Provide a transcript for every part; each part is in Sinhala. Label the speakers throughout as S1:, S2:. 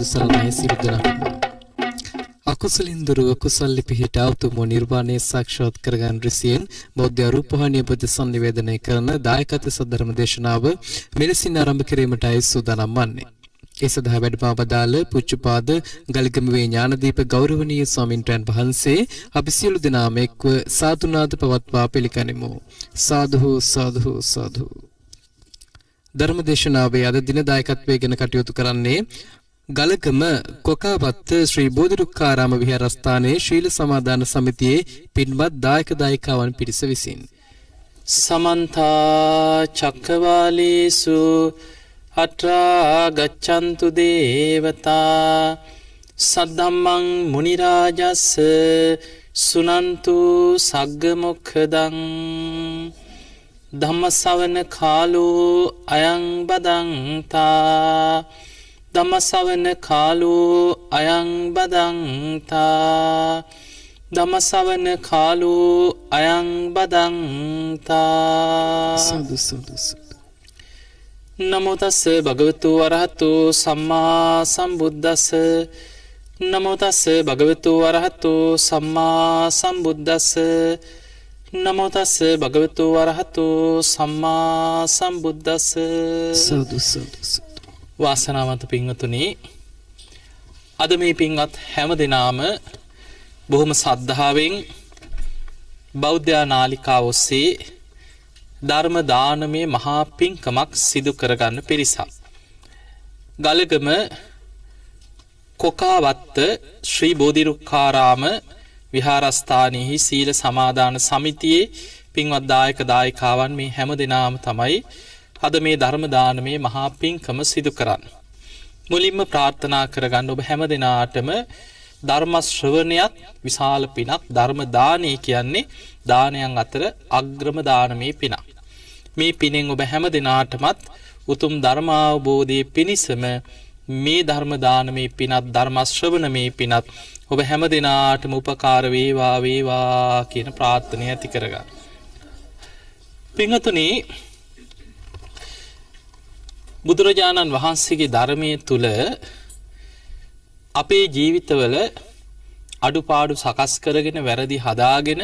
S1: බුදු සරණයි සියලු දෙනාටම. අකුසලින් දුරව කුසල් පිහිට උතුම් නිර්වාණය සාක්ෂාත් කරගන්න රිසියෙන් බෞද්ධ රූපවාහිනිය පොත සංනිවේදනය කරන දායකත්ව සද්ධර්ම දේශනාව මෙලෙසින් ආරම්භ කිරීමටයි සූදානම් වන්නේ. ඒ සඳහා වැඩමවදාළ පුච්චපාද ගල්ගමුවේ ඥානදීප ගෞරවනීය ස්වාමින්වයන් වහන්සේ අපි සියලු දෙනාම එක්ව සාදුනාද පවත්වා පිළිගනිමු. සාදු සාදු සාදු. ධර්මදේශනාවේ අද දින දායකත්වයෙන් කටයුතු කරන්නේ ගලගම කොකාවත්ත ශ්‍රී බෝධිරුක්කාරාම විහාරස්ථානයේ ශීල සමාදාන සමිතියේ පින්වත් දායක දායිකාවන් පිරිස විසින්
S2: සමන්ත චක්කවාලේසු අත්‍රා ගච්ඡන්තු දේවතා සද්ධම්මං මුනි රාජස් සුනන්තු සග්ග මොක්ඛදං ධම්මසවන කාලෝ අයං බදන්තා ධම්මසවන කාලෝ අයං බදන්තා ධම්මසවන කාලෝ අයං බදන්තා
S1: සාදු සාදු.
S2: නමෝ තස්ස භගවතු වරහතෝ සම්මා සම්බුද්දස්ස නමෝ තස්ස භගවතු වරහතෝ සම්මා සම්බුද්දස්ස නමෝ තස්ස භගවතු වරහතෝ සම්මා සම්බුද්දස්ස.
S1: සාදු සාදු.
S2: වාසනාවන්ත පින්වතුනි, අද මේ පින්වත් හැම දෙනාම බොහොම සද්ධාවෙන් බෞද්ධ නාලිකාව ඔස්සේ ධර්ම දානමේ මහා පින්කමක් සිදු කරගන්න පිරිසක්. ගලගම කොකාවත්ත ශ්‍රී බෝධිරුක්කාරාම විහාරස්ථානයෙහි සීල සමාදාන සමිතියේ පින්වත් දායක දායිකාවන් මේ හැම දෙනාම තමයි අද මේ ධර්ම දානමේ මහා පින්කම සිදු කරන්න. මුලින්ම ප්‍රාර්ථනා කරගන්න ඔබ හැම දෙනාටම ධර්ම ශ්‍රවණයත් විශාල පිනක්. ධර්ම දානය කියන්නේ දානයන් අතර අග්‍රම දානමේ පිනක්. මේ පිනෙන් ඔබ හැම දෙනාටමත් උතුම් ධර්මාවබෝධයේ පිණිසම මේ ධර්ම දානමේ පිනත් ධර්ම ශ්‍රවණමේ පිනත් ඔබ හැම දෙනාටම උපකාර වේවා වේවා කියන ප්‍රාර්ථනය ඇති කරගන්න. පින්වතුනි, බුදුරජාණන් වහන්සේගේ ධර්මයේ තුල අපේ ජීවිතවල අඩුපාඩු සකස් කරගෙන වැරදි හදාගෙන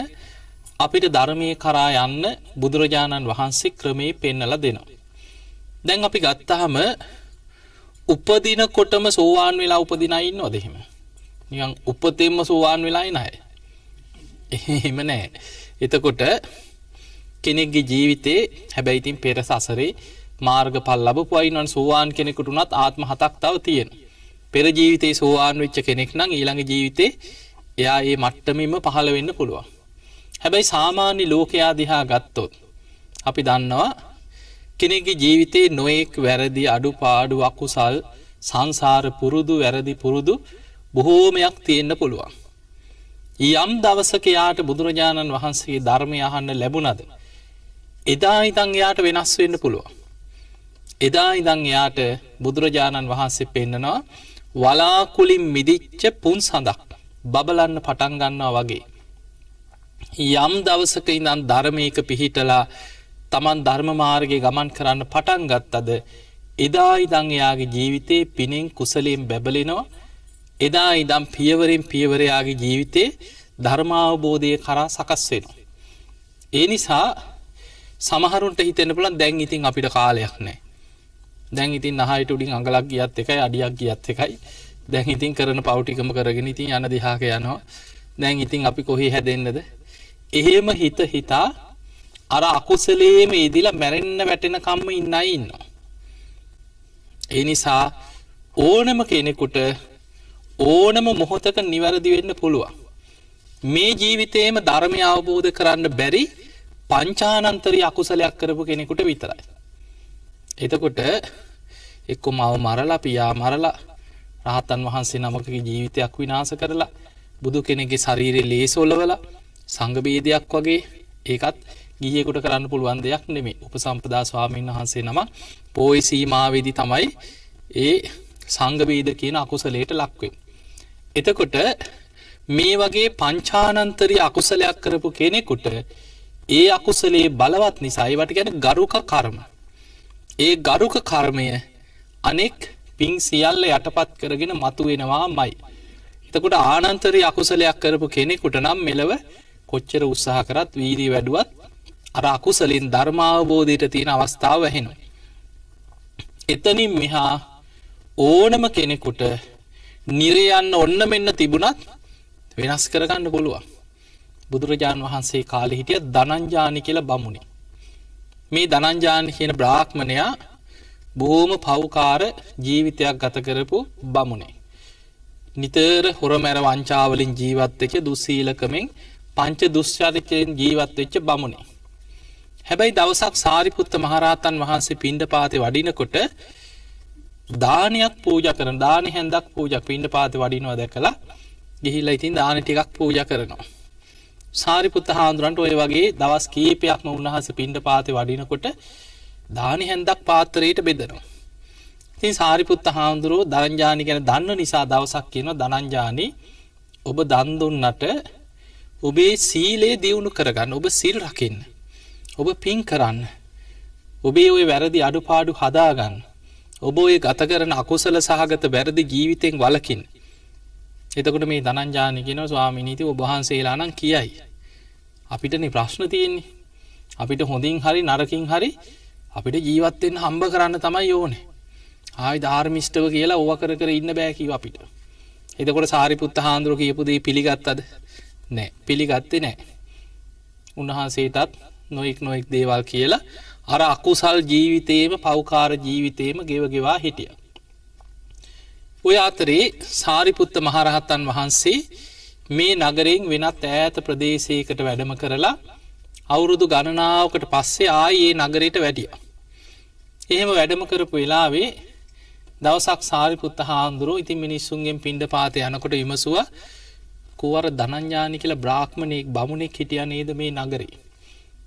S2: අපිට ධර්මයේ කරා යන්න බුදුරජාණන් වහන්සේ ක්‍රමේ පෙන්නලා දෙනවා. දැන් අපි ගත්තාම උපදිනකොටම සෝවාන් වෙලා උපදින අය ඉන්නවද එහෙම? නිකන් උපතෙන්ම සෝවාන් වෙලා ඉන අය. එහෙම නැහැ. එතකොට කෙනෙක්ගේ ජීවිතේ හැබැයි ඉතින් පෙර සසරේ මාර්ගඵල ලැබපු අය ඉන්නවනේ. සෝවාන් කෙනෙකුට උනත් ආත්ම හතක් තව තියෙනවා. පෙර ජීවිතේ සෝවාන් වෙච්ච කෙනෙක් නම් ඊළඟ ජීවිතේ එයා මේ මට්ටමෙම පහළ වෙන්න පුළුවන්. හැබැයි සාමාන්‍ය ලෝකයා දිහා ගත්තොත් අපි දන්නවා කෙනෙක්ගේ ජීවිතේ නොඑක් වැරදි අඩුපාඩු අකුසල් සංසාර පුරුදු වැරදි පුරුදු බොහෝමයක් තියෙන්න පුළුවන්. යම් දවසක යාට බුදුරජාණන් වහන්සේගේ ධර්මය අහන්න ලැබුණද එදා ඉඳන් යාට වෙනස් වෙන්න පුළුවන්. එදා ඉඳන් යාට බුදුරජාණන් වහන්සේ පෙන්නනවා වලාකුලින් මිදිච්ච පුන් සඳක් බබලන්න පටන් ගන්නවා වගේ. යම් දවසක ඉඳන් ධර්මයක පිහිටලා තමන් ධර්ම මාර්ගයේ ගමන් කරන්න පටන් ගත්තද එදා ඉඳන් එයාගේ ජීවිතේ පිනෙන් කුසලයෙන් බැබලෙනවා. එදා ඉඳන් පියවරෙන් පියවර එයාගේ ජීවිතේ ධර්මාවබෝධය කරා සකස් වෙනවා. ඒ නිසා සමහරුන්ට හිතෙන්න පුළුවන් දැන් ඉතින් අපිට කාලයක් නැහැ. දැන් ඉතින් නහයට උඩින් අඟලක් ගියත් එකයි අඩියක් ගියත් එකයි. දැන් ඉතින් කරන පව් ටිකම කරගෙන ඉතින් යන දිහාක යනවා. දැන් ඉතින් අපි කොහේ හැදෙන්නද? එහෙම හිතා අර අකුසලයේම යෙදිලා මැරෙන්න වැටෙන කම්ම ඉන්න අය ඉන්නවා. ඒ නිසා ඕනම කෙනෙකුට ඕනම මොහොතක නිවැරදි වෙන්න පුළුවන්. මේ ජීවිතේම ධර්මය අවබෝධ කරන්න බැරි පංචානන්තරී අකුසලයක් කරපු කෙනෙකුට විතරයි. එතකොට එක්ක මව මරලා පියා මරලා රහතන් වහන්සේ නමකගේ ජීවිතයක් විනාශ කරලා බුදු කෙනෙක්ගේ ශරීරයේ ලේසොලවලා සංඝ බේදයක් වගේ ඒකත් ගිහියෙකුට කරන්න පුළුවන් දෙයක් නෙමෙයි. උපසම්පදා ස්වාමීන් වහන්සේ නම පොයි සීමාවේදී තමයි ඒ සංඝ බේද කියන අකුසලයට ලක් වෙන්නේ. එතකොට මේ වගේ පංචානන්තරී අකුසලයක් කරපු කෙනෙකුට ඒ අකුසලයේ බලවත් නිසා ඒවට කියන්නේ ගරුක කර්ම. ඒ ගරුක කර්මය අනෙක් පිං සියල්ල යටපත් කරගෙන මතුවෙනවාමයි. එතකොට ආනන්තරී අකුසලයක් කරපු කෙනෙකුට නම් මෙලව කොච්චර උත්සාහ කරත් වීරිය වැඩුවත් අර අකුසලින් ධර්මාවබෝධයට තියෙන අවස්ථාව වැහෙනවා. එතනින් මෙහා ඕනම කෙනෙකුට නිරේ යන්න ඔන්න මෙන්න තිබුණත් වෙනස් කරගන්න පුළුවන්. බුදුරජාණන් වහන්සේ කාලේ හිටිය ධනංජානි කියලා බමුණෙක්. මේ ධනංජානි කියන බ්‍රාහ්මණයා බොහොම පව්කාර ජීවිතයක් ගත කරපු බමුණෙක්. නිතර හොරමැර වංචාවලින් ජීවත් වෙච්ච දුස්සීලකමෙන් පංච දුස්චරිතයෙන් ජීවත් වෙච්ච බමුණෙක්. හැබැයි දවසක් සාරිපුත්ත මහරහතන් වහන්සේ පිණ්ඩපාතේ වඩිනකොට දානයක් පූජා කරන දානි හැන්දක් පූජා පිණ්ඩපාතේ වඩිනවා දැකලා ගිහිල්ලා ඉතින් දානි ටිකක් පූජා කරනවා. සාරිපුත්ත හාමුදුරන්ට ඔය වගේ දවස් කීපයක්ම උන්වහන්සේ පිණ්ඩපාතේ වඩිනකොට දානි හැන්දක් පාත්‍රයට බෙදනවා. ඉතින් සාරිපුත්ත හාමුදුරුවෝ ධනංජානි ගැන දන්න නිසා දවසක් කියනවා ධනංජානි ඔබ දන් දුන්නට ඔබේ සීලය දියුණු කරගන්න. ඔබ සිල් රකින්න. ඔබ පින් කරන්න. ඔබේ ওই වැරදි අඩුපාඩු හදාගන්න. ඔබ ඔය ගත කරන අකුසල සහගත වැරදි ජීවිතෙන් වළකින්න. එතකොට මේ ධනංජානි කියනවා ස්වාමීනි ඉතින් ඔබ වහන්සේලා නම් කියයි. අපිටනේ ප්‍රශ්න තියෙන්නේ. අපිට හොඳින් හරි නරකින් හරි අපිට ජීවත් වෙන්න හම්බ කරන්න තමයි ඕනේ. ආයි ධර්මිෂ්ඨව කියලා ඕවා කර කර ඉන්න බෑ කිව්ව අපිට. එතකොට සාරිපුත්ත හාමුදුරුවෝ කියපු දේ පිළිගත්තද? නෑ. පිළිගත්තේ නෑ. උන්වහන්සේටත් නොඑක් දේවල් කියලා අර අකුසල් ජීවිතේම පෞකාර ජීවිතේම ගෙවගෙවා හිටියා. ඔය අතරේ සාරිපුත්ත මහරහතන් වහන්සේ මේ නගරයෙන් වෙනත් ඈත ප්‍රදේශයකට වැඩම කරලා අවුරුදු ගණනාවකට පස්සේ ආයේ නගරයට වැඩියා. එහෙම වැඩම කරපු වෙලාවේ දවසක් සාරිපුත්ත හාමුදුරුවෝ ඉතින් මිනිස්සුන්ගෙන් පිණ්ඩපාතේ යනකොට විමසුවා කුවර ධනංජානි කියලා බ්‍රාහ්මණෙක් බමුණෙක් හිටියා නේද මේ නගරේ.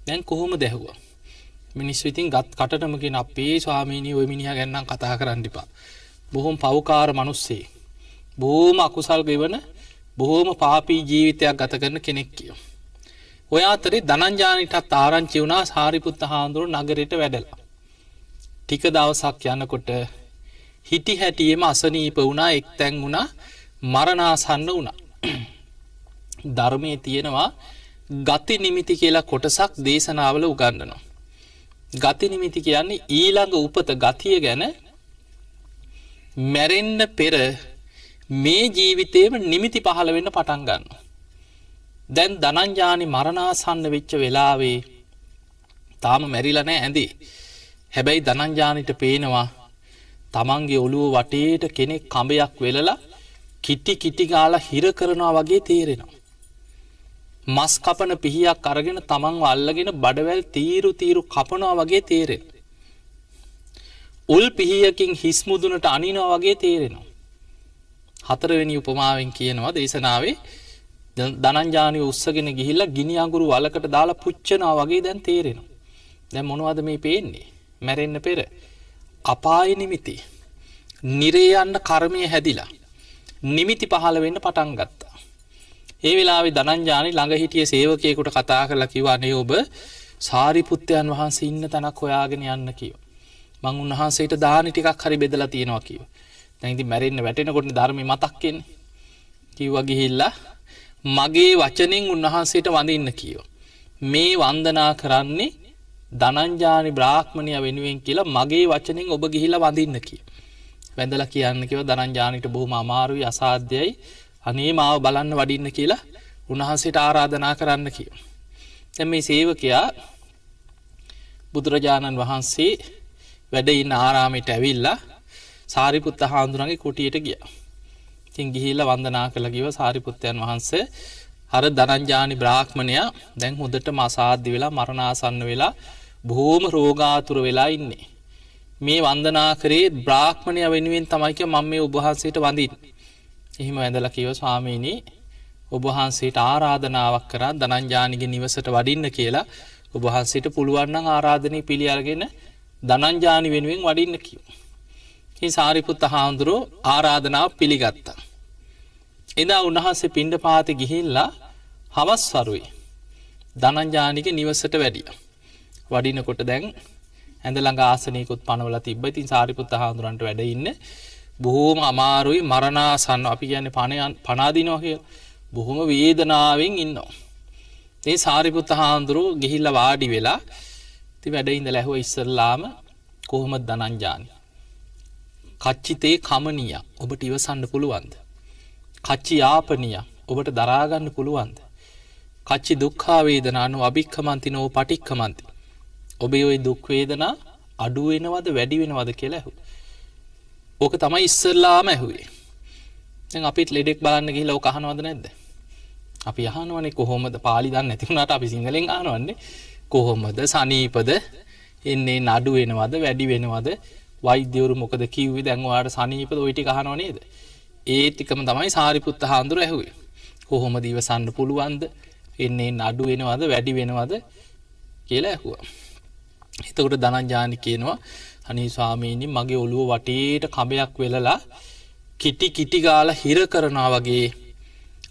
S2: දැන් කොහොමද ඇහුවා. මිනිස්සු ඉතින් කටටම කියන අපේ ස්වාමීනි ওই මිනිහා ගැන නම් කතා කරන්න එපා. බොහොම පව්කාර මිනිස්සෙක්. බොහොම අකුසල් ගෙවන බොහොම පාපී ජීවිතයක් ගත කරන කෙනෙක් කියෝ. ඔය අතරේ ධනංජානිටත් ආරංචි වුණා සාරිපුත්ත හාමුදුරුවෝ නගරයට වැඩලා. ටික දවසක් යනකොට හිටි හැටියෙම අසනීප වුණා එක්තැන් වුණා මරණාසන්න වුණා. ධර්මයේ තියෙනවා ගති නිමිති කියලා කොටසක් දේශනාවල උගන්වනවා. ගති නිමිති කියන්නේ ඊළඟ උපත ගතිය ගැන මැරෙන්න පෙර මේ ජීවිතේම නිමිති පහළ වෙන්න පටන් ගන්නවා. දැන් ධනංජානි මරණාසන්න වෙච්ච වෙලාවේ තාම මැරිලා නැහැ ඇඳේ. හැබැයි ධනංජානිට පේනවා තමන්ගේ ඔළුව වටේට කෙනෙක් කඹයක් වෙලලා කිටි ගාලා හිර කරනවා වගේ තේරෙනවා. මස් කපන පිහියක් අරගෙන තමන්ව අල්ලගෙන බඩවැල් තීරු කපනවා වගේ තේරෙනවා. උල් පිහියකින් හිස් මුදුනට අනිනවා වගේ තේරෙනවා. හතරවෙනි උපමාවෙන් කියනවා දේශනාවේ ධනංජානි උස්සගෙන ගිහිල්ලා ගිනි අඟුරු වලකට දාලා පුච්චනවා වගේ දැන් තේරෙනවා. දැන් මොනවද මේ පේන්නේ? මැරෙන්න පෙර අපාය නිමිති. නිරේ යන්න කර්මය හැදිලා නිමිති පහළ වෙන්න පටන් ගත්තා. ඒ වෙලාවේ ධනංජානි ළඟ හිටිය සේවකයෙකුට කතා කරලා කිව්වා අනේ ඔබ සාරිපුත්තයන් වහන්සේ ඉන්න තැනක් හොයාගෙන යන්න කිව්වා. මං උන්වහන්සේට දානි ටිකක් හරි බෙදලා තියෙනවා කිව්වා. දැන් ඉතින් මැරෙන්න වැටෙනකොට ධර්මෙ මතක් වෙන්නේ. කිව්වා ගිහිල්ලා මගේ වචනෙන් උන්වහන්සේට වඳින්න කිව්වා. මේ වන්දනා කරන්නේ ධනංජානි බ්‍රාහ්මණයා වෙනුවෙන් කියලා මගේ වචනෙන් ඔබ ගිහිල්ලා වඳින්න කිව්වා. වැඳලා කියන්න කිව්වා ධනංජානිට බොහොම අමාරුයි අසාධ්‍යයි අනේ මාව බලන්න වඩින්න කියලා උන්වහන්සේට ආරාධනා කරන්න කිව්වා. දැන් මේ සේවකයා බුදුරජාණන් වහන්සේ වැඩ ඉන්න ආරාමයට ඇවිල්ලා සාරිපුත්ත හාමුදුරන්ගේ කුටියට ගියා. ඉතින් ගිහිල්ලා වන්දනා කළා කිව්වා සාරිපුත්තයන් වහන්සේ අර ධනංජානි බ්‍රාහ්මණයා දැන් හොඳටම අසාධ්‍ය වෙලා මරණාසන්න වෙලා බොහොම රෝගාතුර වෙලා ඉන්නේ. මේ වන්දනා කරේ බ්‍රාහ්මණයා වෙනුවෙන් තමයි කිව්වා මම මේ ඔබ වහන්සේට වඳින්නේ. එහෙම වැඳලා කිව්වා ස්වාමීනි ඔබ වහන්සේට ආරාධනාවක් කරා ධනංජානිගේ නිවසට වඩින්න කියලා ඔබ වහන්සේට පුළුවන් නම් ආරාධනෙ පිළි අරගෙන ධනංජානි වෙනුවෙන් වඩින්න කිව්වා. ඉතින් සාරිපුත්ත හාමුදුරුවෝ ආරාධනාව පිළිගත්තා. එදා උන්වහන්සේ පිණ්ඩපාතේ ගිහිල්ලා හවස් වරුවේ ධනංජානිගේ නිවසට වැඩියා. වඩිනකොට දැන් ඇඳ ළඟ ආසනයකුත් පනවලා තිබ්බා. ඉතින් සාරිපුත්ත හාමුදුරන්ට වැඩ ඉන්න බොහෝම අමාරුයි මරණාසන්න අපි කියන්නේ පණ අදිනවා කියලා. බොහොම වේදනාවෙන් ඉන්නවා. ඉතින් සාරිපුත්ත හාමුදුරුවෝ ගිහිල්ලා වාඩි වෙලා ඉතින් වැඩ ඉඳලා ඇහුවා ඉස්සල්ලාම කොහොමද ධනංජානි? කච්චිතේ කමනිය ඔබට ඉවසන්න පුළුවන්ද? කච්චි යාපනිය ඔබට දරා ගන්න පුළුවන්ද? කච්චි දුක්ඛා වේදනානෝ අභික්ඛමන්තිනෝ පටික්ඛමන්ති. ඔබේ ওই දුක් වේදනා අඩු වෙනවද වැඩි වෙනවද කියලා ඇහුවා. ඕක තමයි ඉස්සල්ලාම ඇහුවේ. දැන් අපිත් ලෙඩෙක් බලන්න ගිහිල්ලා ඕක අහනවද නැද්ද? අපි අහනවනේ කොහොමද පාලි දන්නේ නැති වුණාට අපි සිංහලෙන් අහනවන්නේ කොහොමද සනීපද එන්නේ නඩු වෙනවද වැඩි වෙනවද වෛද්‍යවරු මොකද කිව්වේ දැන් ඔයාලට සනීපද ওই ටික අහනව නේද? ඒ ටිකම තමයි සාරිපුත්ත හාමුදුරුවෝ ඇහුවේ. කොහොමද ඉවසන්න පුළුවන්ද? එන්නේ නඩු වෙනවද වැඩි වෙනවද කියලා ඇහුවා. එතකොට ධනංජානි කියනවා අනේ ස්වාමීනි මගේ ඔළුව වටේට කඹයක් වෙලලා කිටි ගාලා හිර කරනවා වගේ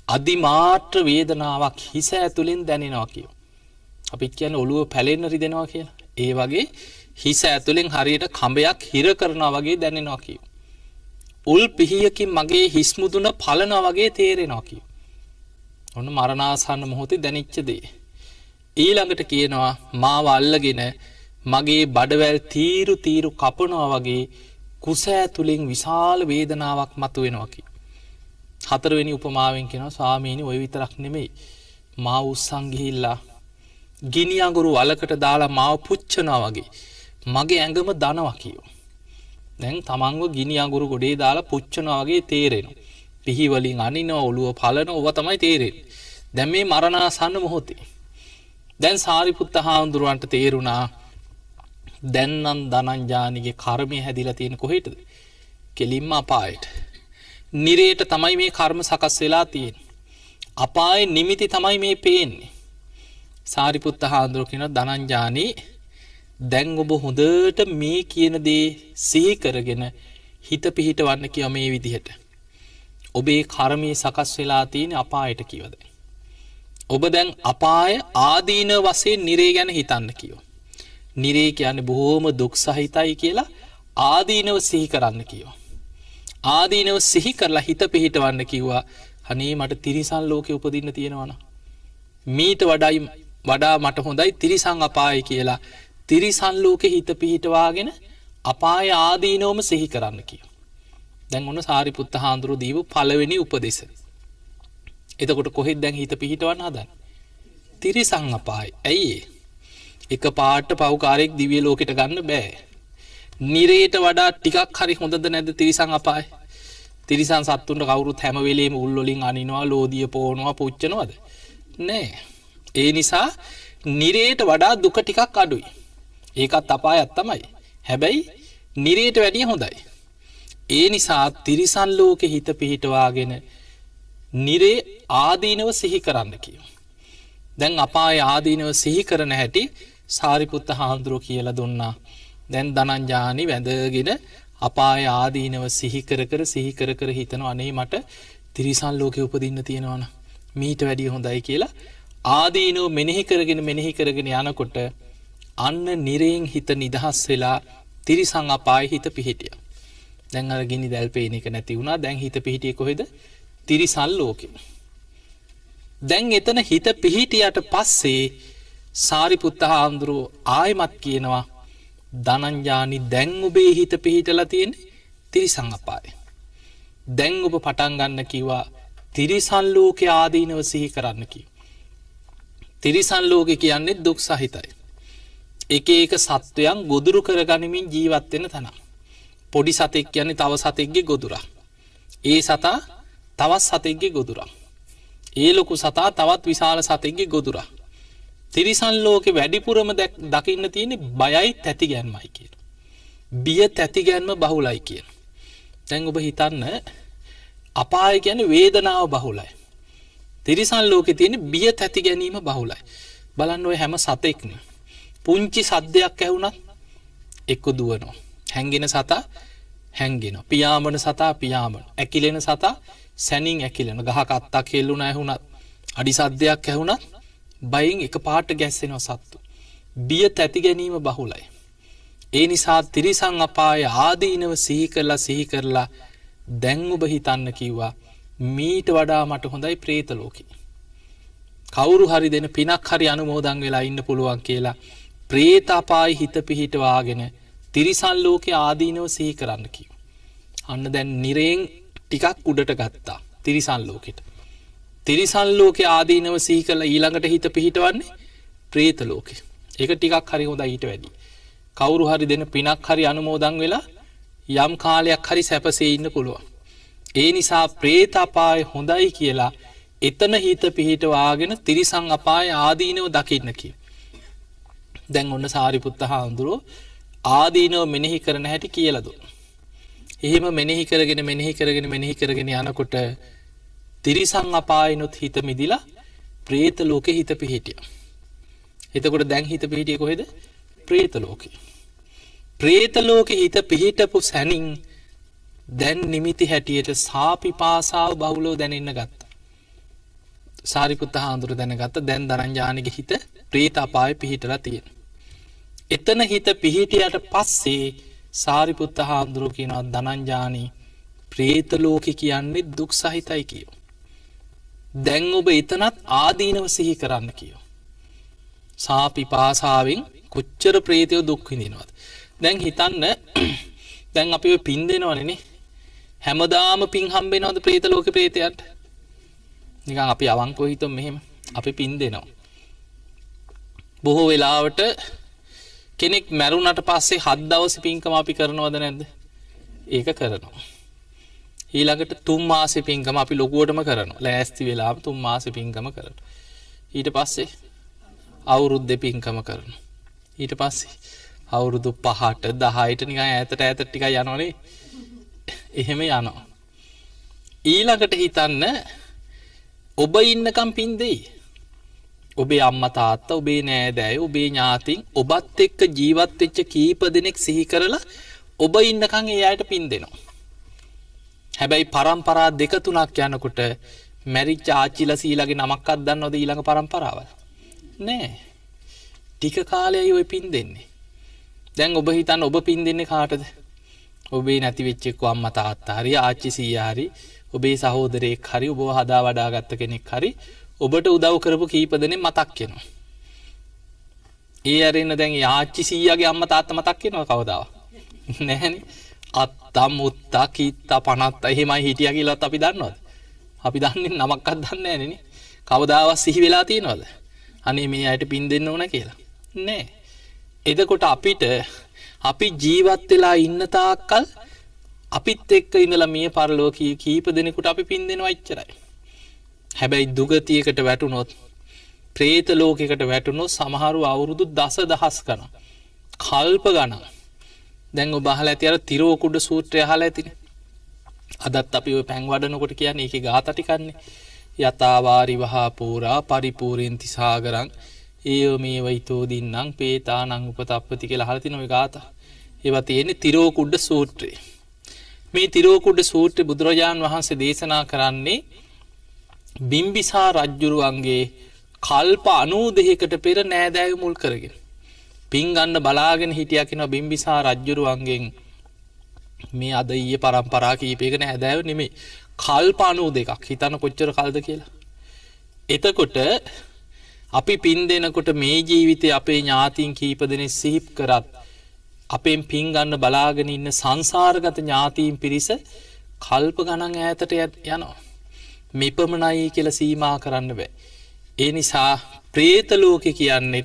S2: අදිමාත්‍ර වේදනාවක් හිස ඇතුලෙන් දැනෙනවා කියනවා. අපිත් කියන්නේ ඔළුව පැලෙන්න රිදෙනවා කියලා. ඒ වගේ හිස ඇතුලෙන් හරියට කඹයක් හිර කරනවා වගේ දැනෙනවා කියනවා. උල් පිහියකින් මගේ හිස් මුදුන පලනවා වගේ තේරෙනවා කියනවා. ඔන්න මරණාසන්න මොහොතේ දැනෙච්ච දේ. ඊළඟට කියනවා මාව අල්ලගෙන මගේ බඩවැල් තීරු කපනවා වගේ කුස ඇතුලෙන් විශාල වේදනාවක් මතුවෙනවා කියනවා. හතරවෙනි උපමාවෙන් කියනවා ස්වාමීනි ඔය විතරක් නෙමෙයි මාව උස්සන් ගිහිල්ලා ගිනි අඟුරු වලකට දාලා මාව පුච්චනවා වගේ මගේ ඇඟම දනවා කියෝ. දැන් තමන්ව ගිනි අඟුරු ගොඩේ දාලා පුච්චනවා වගේ තේරෙනවා. පිහි වලින් අනිනවා ඔළුව පලනවා ඔව තමයි තේරෙන්නේ. දැන් මේ මරණාසන්න මොහොතේ දැන් සාරිපුත්ත හාමුදුරුවන්ට තේරුණා දැන් නම් ධනංජානිගේ කර්මය හැදිලා තියෙන කොහෙටද? කෙලින්ම අපායට. නිරේට තමයි මේ කර්ම සකස් වෙලා තියෙන්නේ. අපායේ නිමිති තමයි මේ පේන්නේ. සාරිපුත්ත හාමුදුරුවෝ කියනවා ධනංජානි දැන් ඔබ හොඳට මේ කියන දේ සිහි කරගෙන හිත පිහිටවන්න කියව මේ විදිහට. ඔබේ කර්මයේ සකස් වෙලා තියෙන අපායට කියවද. ඔබ දැන් අපාය ආදීන වශයෙන් නිරේ ගැන හිතන්න කියෝ. නිරේ කියන්නේ බොහෝම දුක් සහිතයි කියලා ආදීනව සිහි කරන්න කියෝ. ආදීනව සිහි කරලා හිත පිහිටවන්න කිව්වා. අනේ මට තිරිසන් ලෝකේ උපදින්න තියෙනවනම් මීට වඩා මට හොඳයි තිරිසන් අපායයි කියලා තිරිසන් ලෝකේ හිත පිහිටවාගෙන අපාය ආදීනවම සිහි කරන්න කියෝ. දැන් ඔන්න සාරිපුත්ත හාමුදුරුවෝ දීපු පළවෙනි උපදෙස. එතකොට කොහෙද දැන් හිත පිහිටවන්න හදන්නේ? තිරිසන් අපායයි. ඇයි ඒ? එක පාට පව්කාරයෙක් දිව්‍ය ලෝකෙට ගන්න බෑ. නිරේට වඩා ටිකක් හරි හොඳද නැද්ද තිරිසන් අපාය? තිරිසන් සත්තුන්ට කවුරුත් හැම වෙලේම උල් වලින් අනිනවා, ලෝදිය පොවනවා, පුච්චනවද? නෑ. ඒ නිසා නිරේට වඩා දුක ටිකක් අඩුයි. ඒකත් අපායක් තමයි. හැබැයි නිරේට වැඩිය හොඳයි. ඒ නිසා තිරිසන් ලෝකෙ හිත පිහිටවාගෙන නිරේ ආදීනව සිහි කරන්න කියෝ. දැන් අපාය ආදීනව සිහි කරන හැටි සාරිපුත්ත හාමුදුරුවෝ කියලා දුන්නා. දැන් ධනංජානි වැඳගෙන අපාය ආදීනව සිහි කර හිතනවා අනේ මට තිරිසන් ලෝකෙ උපදින්න තියෙනවනම් මීට වැඩිය හොඳයි කියලා ආදීනව මෙනෙහි කරගෙන යනකොට අන්න නිරයෙන් හිත නිදහස් වෙලා තිරිසන් අපාය හිත පිහිටියා. දැන් අර ගිනි දැල් පේන එක නැති වුණා. දැන් හිත පිහිටියේ කොහෙද? තිරිසන් ලෝකෙ. දැන් එතන හිත පිහිටියට පස්සේ සාරිපුත්ත හාමුදුරුවෝ ආයෙමත් කියනවා ධනංජානි දැන් ඔබේ හිත පිහිටලා තියෙන්නේ තිරිසන් අපායේ. දැන් ඔබ පටන් ගන්න කිව්වා තිරිසන් ලෝකේ ආදීනව සිහි කරන්න කිව්වා. තිරිසන් ලෝකේ කියන්නේ දුක් සහිතයි. එක සත්වයන් ගොදුරු කරගනිමින් ජීවත් වෙන තැන. පොඩි සතෙක් කියන්නේ තව සතෙක්ගේ ගොදුරක්. ඒ සතා තවත් සතෙක්ගේ ගොදුරක්. ඒ ලොකු සතා තවත් විශාල සතෙක්ගේ ගොදුරක්. තිරිසන් ලෝකේ වැඩිපුරම දකින්න තියෙන්නේ බයයි තැතිගැන්මයි කියන. බිය තැතිගැන්ම බහුලයි කියන. දැන් ඔබ හිතන්න අපාය කියන්නේ වේදනාව බහුලයි. තිරිසන් ලෝකේ තියෙන්නේ බිය තැතිගැනීම බහුලයි. බලන්න ඔය හැම සතෙක්ම පුංචි සද්දයක් ඇහුණත් එක්ක දුවනවා. හැංගෙන සතා හැංගෙනවා. පියාඹන සතා පියාඹන. ඇකිලෙන සතා සැනින් ඇකිලෙන. ගහක අත්තක් හෙල්ලුණා ඇහුණත් අඩි සද්දයක් ඇහුණත් බයෙන් එකපාරට ගැස්සෙනවා සත්තු. බිය තැති ගැනීම බහුලයි. ඒ නිසා තිරිසන් අපාය ආදීනව සිහි කරලා දැන් ඔබ හිතන්න කිව්වා මීට වඩා මට හොඳයි പ്രേත ලෝකේ. කවුරු හරි දෙන පිනක් හරි අනුමෝදන් වෙලා ඉන්න පුළුවන් කියලා പ്രേත අපායි හිත පිහිටවාගෙන තිරිසන් ලෝකේ ආදීනව සිහි කරන්න කිව්වා. අන්න දැන් නිරේන් ටිකක් උඩට ගත්තා තිරිසන් ලෝකෙට. තිරිසන් ලෝකේ ආදීනව සිහි කරලා ඊළඟට හිත පිහිටවන්නේ പ്രേත ලෝකේ. ඒක ටිකක් හරි හොඳයි ඊට වැඩි. කවුරු හරි දෙන පිනක් හරි අනුමෝදන් වෙලා යම් කාලයක් හරි සැපසේ ඉන්න පුළුවන්. ඒ නිසා പ്രേත අපාය හොඳයි කියලා එතන හිත පිහිටවාගෙන තිරිසන් අපාය ආදීනව දකින්න කිය. දැන් ඔන්න සාරිපුත්ත හාමුදුරුවෝ ආදීනව මෙනෙහි කරන හැටි කියලා දුන්නා. එහෙම මෙනෙහි කරගෙන යනකොට තිරිසන් අපායනොත් හිත මිදිලා പ്രേත ලෝකේ හිත පිහිටියා. එතකොට දැන් හිත පිහිටියේ කොහෙද? പ്രേත ලෝකේ. പ്രേත ලෝකේ හිත පිහිටපු සැනින් දැන් නිමිති හැටියට සාපිපාසාව බහුලව දැනෙන්න ගත්තා. සාරිපුත්ත හාමුදුරුවෝ දැනගත්ත දැන් ධනංජානිගේ හිත പ്രേත අපායේ පිහිටලා තියෙනවා. එතන හිත පිහිටියට පස්සේ සාරිපුත්ත හාමුදුරුවෝ කියනවා ධනංජානි പ്രേත ලෝකේ කියන්නේ දුක් සහිතයි කියෝ. දැන් ඔබ එතනත් ආදීනව සිහි කරන්න කියෝ. සාපිපාසාවෙන් කොච්චර പ്രേතයෝ දුක් විඳිනවද? දැන් හිතන්න දැන් අපි ඔය පින් දෙනවනේ නේ. හැමදාම පින් හම්බෙනවද പ്രേත ලෝකේ പ്രേතයන්ට? නිකන් අපි අවංකව හිතමු මෙහෙම. අපි පින් දෙනවා. බොහෝ වෙලාවට කෙනෙක් මැරුණට පස්සේ 7 දවස් පින්කම අපි කරනවද නැද්ද? ඒක කරනවා. ඊළඟට 3 මාසෙ පින්කම අපි ලොකුවටම කරනවා. ලෑස්ති වෙලාම 3 මාසෙ පින්කම කරනවා. ඊට පස්සේ අවුරුද්දේ පින්කම කරනවා. ඊට පස්සේ අවුරුදු 5ට 10ට නිකන් ඈතට ටිකක් යනවනේ. එහෙම යනවා. ඊළඟට හිතන්න ඔබ ඉන්නකම් පින් දෙයි. ඔබේ අම්මා තාත්තා, ඔබේ නෑදෑයෝ, ඔබේ ඥාතීන් ඔබත් එක්ක ජීවත් වෙච්ච කීප දෙනෙක් සිහි කරලා ඔබ ඉන්නකම් ඒ අයට පින් දෙනවා. හැබැයි පරම්පරා 2-3ක් යනකොට මැරිච්ච ආච්චිලා සීලාගේ නමක්වත් දන්නවද ඊළඟ පරම්පරාව? නෑ. ටික කාලයයි ඔය පින් දෙන්නේ. දැන් ඔබ හිතන්න ඔබ පින් දෙන්නේ කාටද? ඔබේ නැති වෙච්ච එක්ක අම්මා තාත්තා හරි ආච්චි සීයා හරි ඔබේ සහෝදරයෙක් හරි ඔබව හදා වඩාගත්ත කෙනෙක් හරි ඔබට උදව් කරපු කීප දෙනෙක් මතක් වෙනවා. ඒ ඇරෙන්න දැන් ආච්චි සීයාගේ අම්මා තාත්තා මතක් වෙනව කවදාවත්? නැහැනේ. අත්තා මුත්තා කීත්තා පනත්තා එහෙමයි හිටියා කියලාත් අපි දන්නවද? අපි දන්නේ නමක්වත් දන්නේ නැහැ නේ. කවදාවත් සිහි වෙලා තියෙනවද? අනේ මේ අයට පින් දෙන්න ඕන කියලා. නෑ. එතකොට අපිට අපි ජීවත් වෙලා ඉන්න තාක්කල් අපිත් එක්ක ඉඳලා මිය පරලෝකී කීප දෙනෙකුට අපි පින් දෙනවා ඉච්චරයි. හැබැයි දුගතියකට වැටුනොත් പ്രേත ලෝකයකට වැටුනොත් සමහරු අවුරුදු දසදහස් ගණන් කල්ප ගණන්. දැන් ඔබ අහලා ඇති අර තිරෝකුඩ සූත්‍රය අහලා ඇතිනේ. අදත් අපි ඔය පැන් වඩනකොට කියන්නේ ඒකේ ગાථා ටිකන්නේ. යතාවාරි වහා පූරා පරිපූර්ණති සාගරං ඒව මේ වයිතෝ දින්නම් පේතානං උපතප්පති කියලා අහලා තින ඔය ગાථා. ඒවා තියෙන්නේ තිරෝකුඩ සූත්‍රයේ. මේ තිරෝකුඩ සූත්‍රය බුදුරජාන් වහන්සේ දේශනා කරන්නේ බිම්බිසාර රජුරුවන්ගේ කල්ප 92කට පෙර නෑදෑයෝ මුල් කරගෙන. පින් ගන්න බලාගෙන හිටියා කියනවා බිම්බිසාර රජුරුවන්ගෙන් මේ අද ඊයේ පරම්පරා කීපයක නෑදෑයෝ නෙමෙයි. කල්ප 92ක්. හිතන්න කොච්චර කල්ද කියලා. එතකොට අපි පින් දෙනකොට මේ ජීවිතේ අපේ ඥාතීන් කීප දෙනෙක් සිහි කරත් අපෙන් පින් ගන්න බලාගෙන ඉන්න සංසාරගත ඥාතීන් පිරිස කල්ප ගණන් ඈතට යනවා. මෙපමණයි කියලා සීමා කරන්න බෑ. ඒ නිසා പ്രേත ලෝකේ කියන්නේ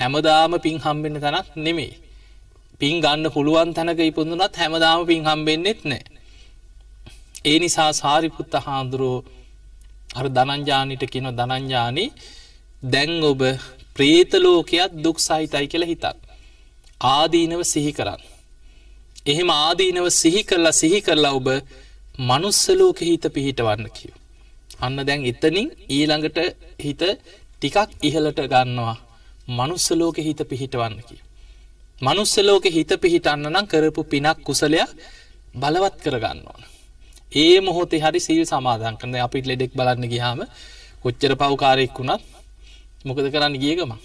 S2: හැමදාම පින් හම්බෙන්න තැනක් නෙමෙයි. පින් ගන්න පුළුවන් තැනක ඉපදුනත් හැමදාම පින් හම්බෙන්නෙත් නෑ. ඒ නිසා සාරිපුත්ත හාමුදුරුවෝ අර ධනංජානිට කියන ධනංජානි දැන් ඔබ പ്രേත ලෝකයක් දුක් සහිතයි කියලා හිතන්න. ආදීනව සිහි කරන්න. එහෙම ආදීනව සිහි කරලා ඔබ මනුස්ස ලෝකෙ හිත පිහිටවන්න කියෝ. අන්න දැන් එතනින් ඊළඟට හිත ටිකක් ඉහළට ගන්නවා. මනුස්ස ලෝකෙ හිත පිහිටවන්න කියෝ. මනුස්ස ලෝකෙ හිත පිහිටන්න නම් කරපු පිනක් කුසලයක් බලවත් කරගන්න ඕන. ඒ මොහොතේ හරි සීල් සමාදන් කරන. අපි ලෙඩෙක් බලන්න ගියාම කොච්චර පව්කාරයෙක් වුණත් මොකද කරන්න ගිය ගමන්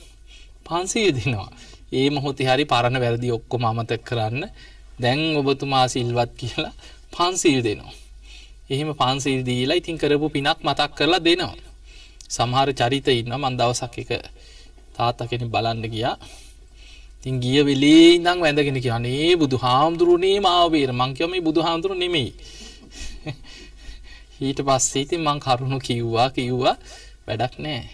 S2: පන්සිල් දෙනවා. ඒ මොහොතේ හරි පරණ වැරදි ඔක්කොම අමතක කරන්න. දැන් ඔබතුමා සිල්වත් කියලා පන්සිල් දෙනවා. එහෙම පන්සිල් දීලා ඉතින් කරපු පිනක් මතක් කරලා දෙනවා. සමහර චරිත ඉන්නවා. මම දවසක් එක තාත්තා කෙනෙක් බලන්න ගියා. ඉතින් ගිය වෙලේ ඉඳන් වැඳගෙන කිව්වා අනේ බුදුහාමුදුරනේ මාව බේර. මං කිව්වා මේ බුදුහාමුදුරු නෙමෙයි. ඊට පස්සේ ඉතින් මං කරුණු කිව්වා වැඩක් නැහැ.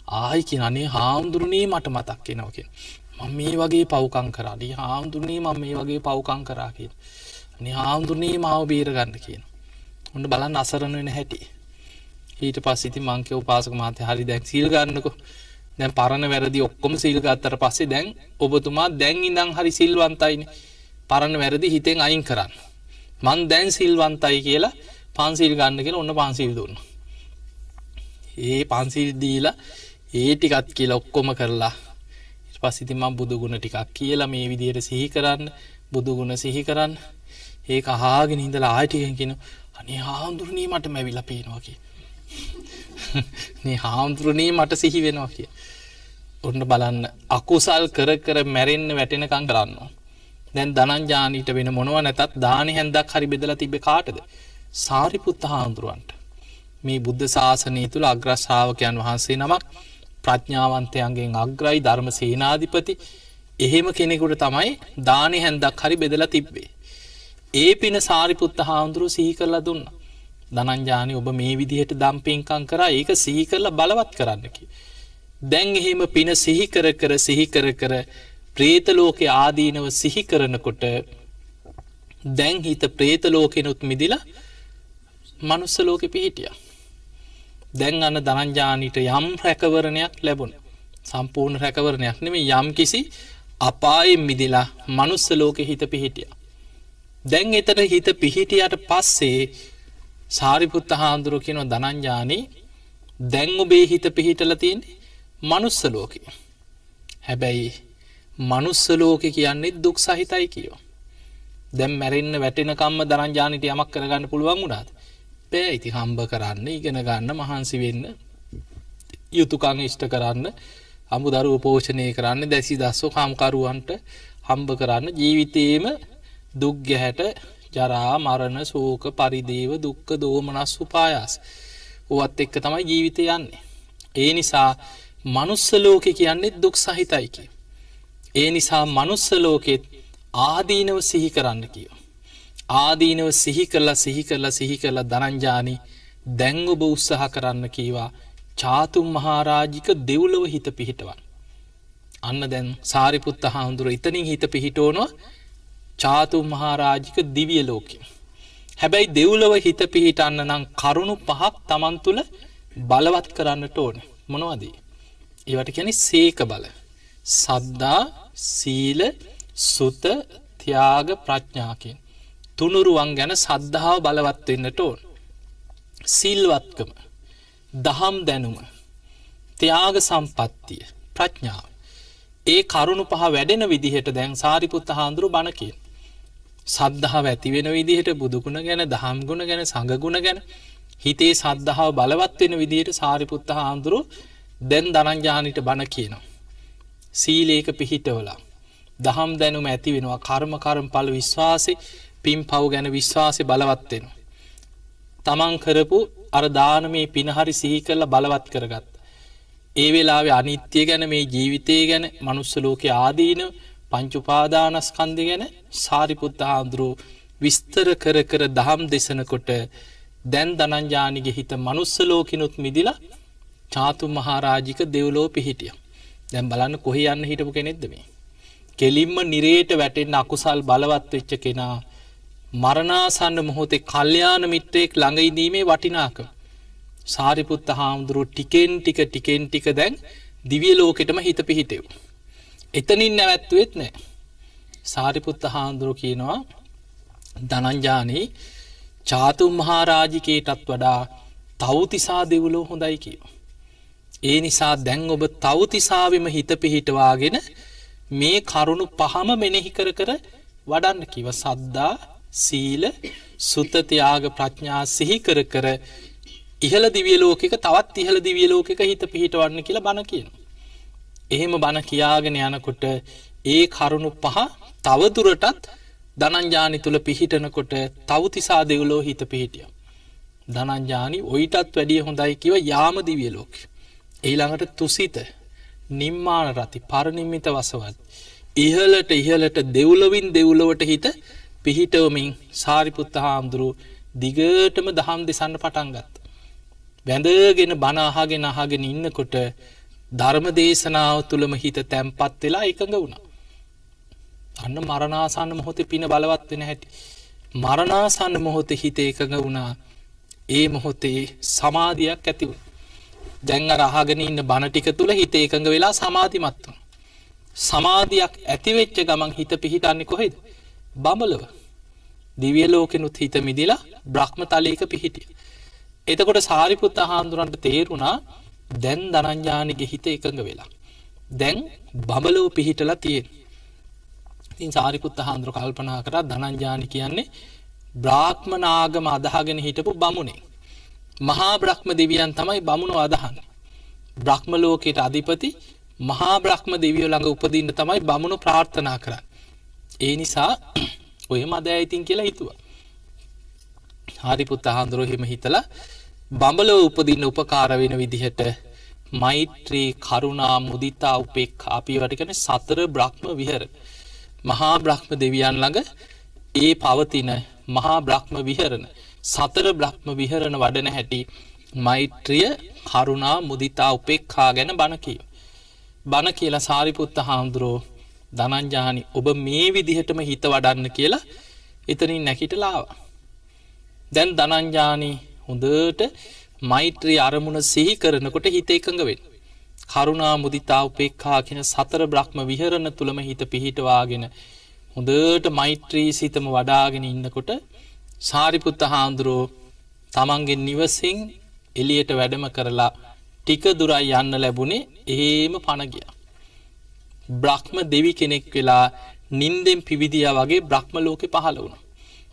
S2: ආයි කියන අනේ හාමුදුරනේ මට මතක් වෙනවා කියන. මම මේ වගේ පව්කම් කරා. දී හාමුදුරනේ මම මේ වගේ පව්කම් කරා කියන. අනේ හාමුදුරනේ මාව බේර ගන්න කියන. උන්න බලන්න අසරණ වෙන හැටි. ඊට පස්සේ ඉතින් මං කිව්වා උපාසක මහත්තයා හරි දැන් සීල් ගන්නකෝ. දැන් පරණ වැරදි ඔක්කොම සීල් ගත්තට පස්සේ දැන් ඔබතුමා දැන් ඉඳන් හරි සිල්වන්තයිනේ. පරණ වැරදි හිතෙන් අයින් කරන්න. මං දැන් සිල්වන්තයි කියලා පන්සිල් ගන්න කියලා ඔන්න පන්සිල් දුන්නා. ඒ පන්සිල් දීලා ඒ ටිකත් කියලා ඔක්කොම කරලා ඊට පස්සේ ඉතින් මම බුදු ගුණ ටිකක් කියලා මේ විදියට සිහි කරන්න, බුදු ගුණ සිහි කරන්න. ඒක අහගෙන ඉඳලා ආයෙ ටිකෙන් කියනවා අනේ හාමුදුරනේ මට මැවිලා පේනවා කියලා. මේ හාමුදුරනේ මට සිහි වෙනවා කිය. ඔන්න බලන්න අකුසල් කර කර මැරෙන්න වැටෙනකම් කරනවා. දැන් ධනංජානීට වෙන මොනව නැතත් දානේ හැන්දක් හරි බෙදලා තිබ්බේ කාටද? සාරිපුත්ත හාමුදුරුවන්ට. මේ බුද්ධ ශාසනය තුල අග්‍ර ශ්‍රාවකයන් වහන්සේ නමක් ප්‍රඥාවන්තයන්ගෙන් අග්‍රයි ධර්ම සේනාධිපති එහෙම කෙනෙකුට තමයි දානේ හැන්දක් හරි බෙදලා තිබ්බේ. ඒ පින සාරිපුත්ත හාමුදුරුව සිහි කරලා දුන්නා. ධනංජානි ඔබ මේ විදිහට දම් පින්කම් කරා ඒක සිහි කරලා බලවත් කරන්න කි. දැන් එහෙම පින සිහි කර කර പ്രേත ලෝකේ ආදීනව සිහි කරනකොට දැන් හිත പ്രേත ලෝකෙනුත් මිදිලා මනුස්ස ලෝකෙ පිහිටියා. දැන් අන්න ධනංජානිට යම් රැකවරණයක් ලැබුණා. සම්පූර්ණ රැකවරණයක් නෙමෙයි යම් කිසි අපායෙන් මිදිලා මනුස්ස ලෝකෙ හිත පිහිටියා. දැන් එතන හිත පිහිටියට පස්සේ සාරිපුත්ත හාමුදුරුවෝ කියනවා ධනංජානි දැන් ඔබේ හිත පිහිටලා තියෙන්නේ මනුස්ස ලෝකේ. හැබැයි මනුස්ස ලෝකේ කියන්නේ දුක් සහිතයි කියෝ. දැන් මැරෙන්න වැටෙනකම්ම ධනංජානිට යමක් කරගන්න පුළුවන් වුණාද? බෑ. ඉතින් හම්බ කරන්න, ඉගෙන ගන්න, මහන්සි වෙන්න, යුතුයකම් ඉෂ්ට කරන්න, අමුදරුව පෝෂණය කරන්න, දැසි දස්සෝ කාමකරුවන්ට හම්බ කරන්න ජීවිතේම දුක් ගැහැට ජරා මරණ ශෝක පරිදේව දුක්ඛ දෝමනස් උපායාස. ඔවත් එක්ක තමයි ජීවිතය යන්නේ. ඒ නිසා මනුස්ස ලෝකේ කියන්නේ දුක් සහිතයි කිය. ඒ නිසා මනුස්ස ලෝකෙත් ආදීනව සිහි කරන්න කියෝ. ආදීනව සිහි කරලා ධනංජානි දැන් ඔබ උත්සාහ කරන්න කීවා චාතුම් මහරජික දෙව්ලොව හිත පිහිටවන්න. අන්න දැන් සාරිපුත්ත හාමුදුරුවෝ ඉතනින් හිත පිහිටවනවා චාතුම් මහරජික දිව්‍ය ලෝකෙ. හැබැයි දෙව්ලොව හිත පිහිටන්න නම් කරුණු පහක් Taman තුල බලවත් කරන්නට ඕනේ. මොනවද? ඒවට කියන්නේ සීක බල. සද්දා, සීල, සුත, ත්‍යාග, ප්‍රඥා කියන තුනුරුවන් ගැන සද්ධාව බලවත් වෙන්නට ඕන. සීල්වත්කම, දහම් දැනුම, ත්‍යාග සම්පත්තිය, ප්‍රඥාව. ඒ කරුණු පහ වැඩෙන විදිහට දැන් සාරිපුත්ත හාමුදුරුවෝ බණ කියන. සද්ධාව ඇති වෙන විදිහට බුදු ගුණ ගැන, දහම් ගුණ ගැන, සංඝ ගුණ ගැන හිතේ සද්ධාව බලවත් වෙන විදිහට සාරිපුත්ත හාමුදුරුවෝ දැන් ධනංජානිට බණ කියනවා. සීලේක පිහිටවලා දහම් දැනුම ඇති වෙනවා. කර්මඵල විශ්වාසෙ, පින්පව් ගැන විශ්වාසෙ බලවත් වෙනවා. තමන් කරපු අර දානමේ පින හරි සිහි කරලා බලවත් කරගත්තා. ඒ වෙලාවේ අනිත්‍ය ගැන, මේ ජීවිතය ගැන, මනුස්ස ලෝකයේ ආදීන පංච උපාදානස්කන්ධය ගැන සාරිපුත්ත හාමුදුරුවෝ විස්තර කර දහම් දේශනකොට දැන් ධනංජානිගේ හිත මනුස්ස ලෝකිනුත් මිදිලා චාතුම් මහරජික දෙව්ලොව පිහිටියා. දැන් බලන්න කොහේ යන්න හිටපු කෙනෙක්ද මේ? කෙලින්ම නිරේට වැටෙන්න අකුසල් බලවත් වෙච්ච කෙනා මරණාසන්න මොහොතේ කල්යාණ මිත්‍රයෙක් ළඟ ඉඳීමේ වටිනාකම සාරිපුත්ත හාමුදුරුවෝ ටිකෙන් ටික දැන් දිව්‍ය ලෝකෙටම හිත පිහිටෙව්. එතනින් නැවැත්තුවෙත් නැහැ. සාරිපුත්ත හාමුදුරුවෝ කියනවා ධනංජානි චාතුම් මහරජිකේටත් වඩා තව්තිසා දෙව්ලොව හොඳයි කියනවා. ඒ නිසා දැන් ඔබ තව්තිසාවෙම හිත පිහිටවාගෙන මේ කරුණු පහම මෙනෙහි කර වඩන්න කිව. සද්දා, සීල, සුත, ත්‍යාග, ප්‍රඥා සිහි කර ඉහළ දිව්‍ය ලෝකයක තවත් ඉහළ දිව්‍ය ලෝකයක හිත පිහිටවන්න කියලා බණ කියනවා. එහෙම බණ කියාගෙන යනකොට ඒ කරුණු පහ තව දුරටත් ධනංජානි තුල පිහිටනකොට තව්තිසා දෙව්ලොව හිත පිහිටියා. ධනංජානි ඔයිටත් වැඩිය හොඳයි කිව යාම දිවිය ලෝකෙ. ඊළඟට තුසිත නිම්මාන රති පරිනිම්මිත වසවත් ඉහළට දෙව්ලොවින් දෙව්ලොවට හිත පිහිටවමින් සාරිපුත්ත හාමුදුරුවෝ දිගටම දහම් දෙසන්න පටන් ගත්තා. වැඳගෙන බණ අහගෙන ඉන්නකොට ධර්ම දේශනාව තුලම හිත තැම්පත් වෙලා එකඟ වුණා. අන්න මරණාසන්න මොහොතේ පින බලවත් වෙන හැටි. මරණාසන්න මොහොතේ හිත එකඟ වුණා. ඒ මොහොතේ සමාධියක් ඇති වුණා. දැන් අර අහගෙන ඉන්න බණ ටික තුල හිත එකඟ වෙලා සමාධිමත් වුණා. සමාධියක් ඇති වෙච්ච ගමන් හිත පිහිටන්නේ කොහෙද? බඹලව. දිව්‍ය ලෝකෙනුත් හිත මිදිලා බ්‍රහ්ම තලයක පිහිටිය. එතකොට සාරිපුත්ත හාමුදුරන්ට තේරුණා දැන් ධනංජානිගේ හිත එකඟ වෙලා. දැන් බඹලව පිහිටලා තියෙනවා. ඉතින් සාරිපුත්ත හාමුදුරුවෝ කල්පනා කරා ධනංජානි කියන්නේ බ්‍රාහ්මණ ආගම අදහගෙන හිටපු බමුණෙක්. මහා බ්‍රහ්ම දෙවියන් තමයි බමුණෝ අදහන්නේ. බ්‍රහ්ම ලෝකයට අධිපති මහා බ්‍රහ්ම දෙවියෝ ළඟ උපදින්න තමයි බමුණෝ ප්‍රාර්ථනා කරන්නේ. ඒ නිසා ඔය මදෑයිතින් කියලා හිතුවා. සාරිපුත්ත හාමුදුරුවෝ එහෙම හිතලා බඹලව උපදින්න උපකාර වෙන විදිහට මෛත්‍රී කරුණා මුදිතා උපේක්ඛා අපි වට කියන්නේ සතර බ්‍රහ්ම විහරණ. මහා බ්‍රහ්ම දෙවියන් ළඟ ඒ පවතින මහා බ්‍රහ්ම විහරණ සතර බ්‍රහ්ම විහරණ වඩන හැටි මෛත්‍රිය කරුණා මුදිතා උපේක්ඛා ගැන බණ කියනවා. බණ කියලා සාරිපුත්ත හාමුදුරුවෝ ධනංජානි ඔබ මේ විදිහටම හිත වඩන්න කියලා එතනින් නැගිටලා ආවා. දැන් ධනංජානි හොඳට මෛත්‍රී අරමුණ සිහි කරනකොට හිත එකඟ වෙනවා. කරුණා මුදිතා උපේක්ඛා කියන සතර බ්‍රහ්ම විහරණ තුලම හිත පිහිටවාගෙන හොඳට මෛත්‍රී සිතම වඩාගෙන ඉන්නකොට සාරිපුත්ත හාමුදුරුවෝ තමන්ගේ නිවසෙන් එළියට වැඩම කරලා ටික දුරයි යන්න ලැබුණේ එහෙම පණ ගියා. බ්‍රහ්ම දෙවි කෙනෙක් වෙලා නින්දෙන් පිවිදියා වගේ බ්‍රහ්ම ලෝකේ පහළ වුණා.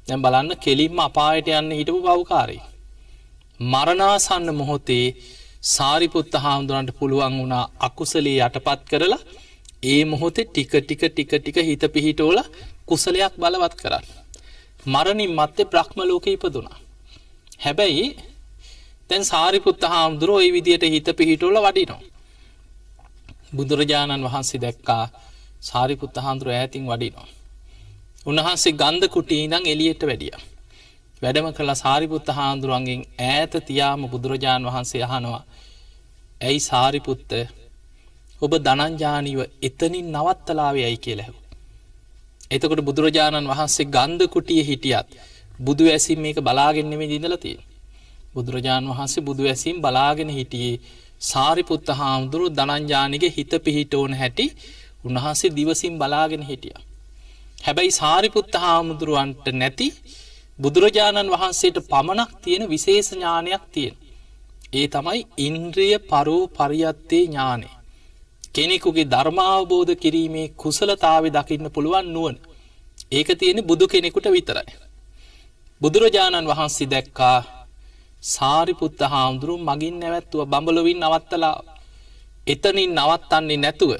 S2: දැන් බලන්න කෙලින්ම අපායට යන්න හිටපු පව්කාරයෙක්. මරණාසන්න මොහොතේ සාරිපුත්ත හාමුදුරන්ට පුළුවන් වුණා අකුසලයේ යටපත් කරලා ඒ මොහොතේ ටික හිත පිහිටවලා කුසලයක් බලවත් කරන්න. මරණින් මත්තේ බ්‍රහ්ම ලෝකේ ඉපදුණා. හැබැයි දැන් සාරිපුත්ත හාමුදුරුවෝ ওই විදියට හිත පිහිටවලා වඩිනවා. බුදුරජාණන් වහන්සේ දැක්කා සාරිපුත්ත හාමුදුරුවෝ ඈතින් වඩිනවා. උන්වහන්සේ ගන්ධ කුටියේ ඉඳන් එළියට වැඩියා. වැඩම කළා සාරිපුත්ත හාමුදුරුවන්ගෙන් ඈත තියාම බුදුරජාණන් වහන්සේ අහනවා ඇයි සාරිපුත්ත ඔබ ධනංජානිව එතනින් නවත්තලාවේ ඇයි කියලා ඇහුවා. එතකොට බුදුරජාණන් වහන්සේ ගන්ධ කුටියේ හිටියත් බුදු ඇසින් මේක බලාගෙන නෙමෙයි ඉඳලා තියෙන්නේ. බුදුරජාණන් වහන්සේ බුදු ඇසින් බලාගෙන හිටියේ සාරිපුත්ත හාමුදුරුවෝ ධනංජානිගේ හිත පිහිටවන හැටි උන්වහන්සේ දිවසින් බලාගෙන හිටියා. හැබැයි සාරිපුත්ත හාමුදුරුවන්ට නැති බුදුරජාණන් වහන්සේට පමණක් තියෙන විශේෂ ඥානයක් තියෙන. ඒ තමයි ඉන්ද්‍රිය පරෝ පරියත්තේ ඥානය. කෙනෙකුගේ ධර්මාවබෝධ කිරීමේ කුසලතාවය දකින්න පුළුවන් නුවණ. ඒක තියෙන්නේ බුදු කෙනෙකුට විතරයි. බුදුරජාණන් වහන්සේ දැක්කා සාරිපුත්ත හාමුදුරුවෝ මගින් නැවැත්තුවා බඹලොවින් නවත්තලා. එතනින් නවත්තන්නේ නැතුව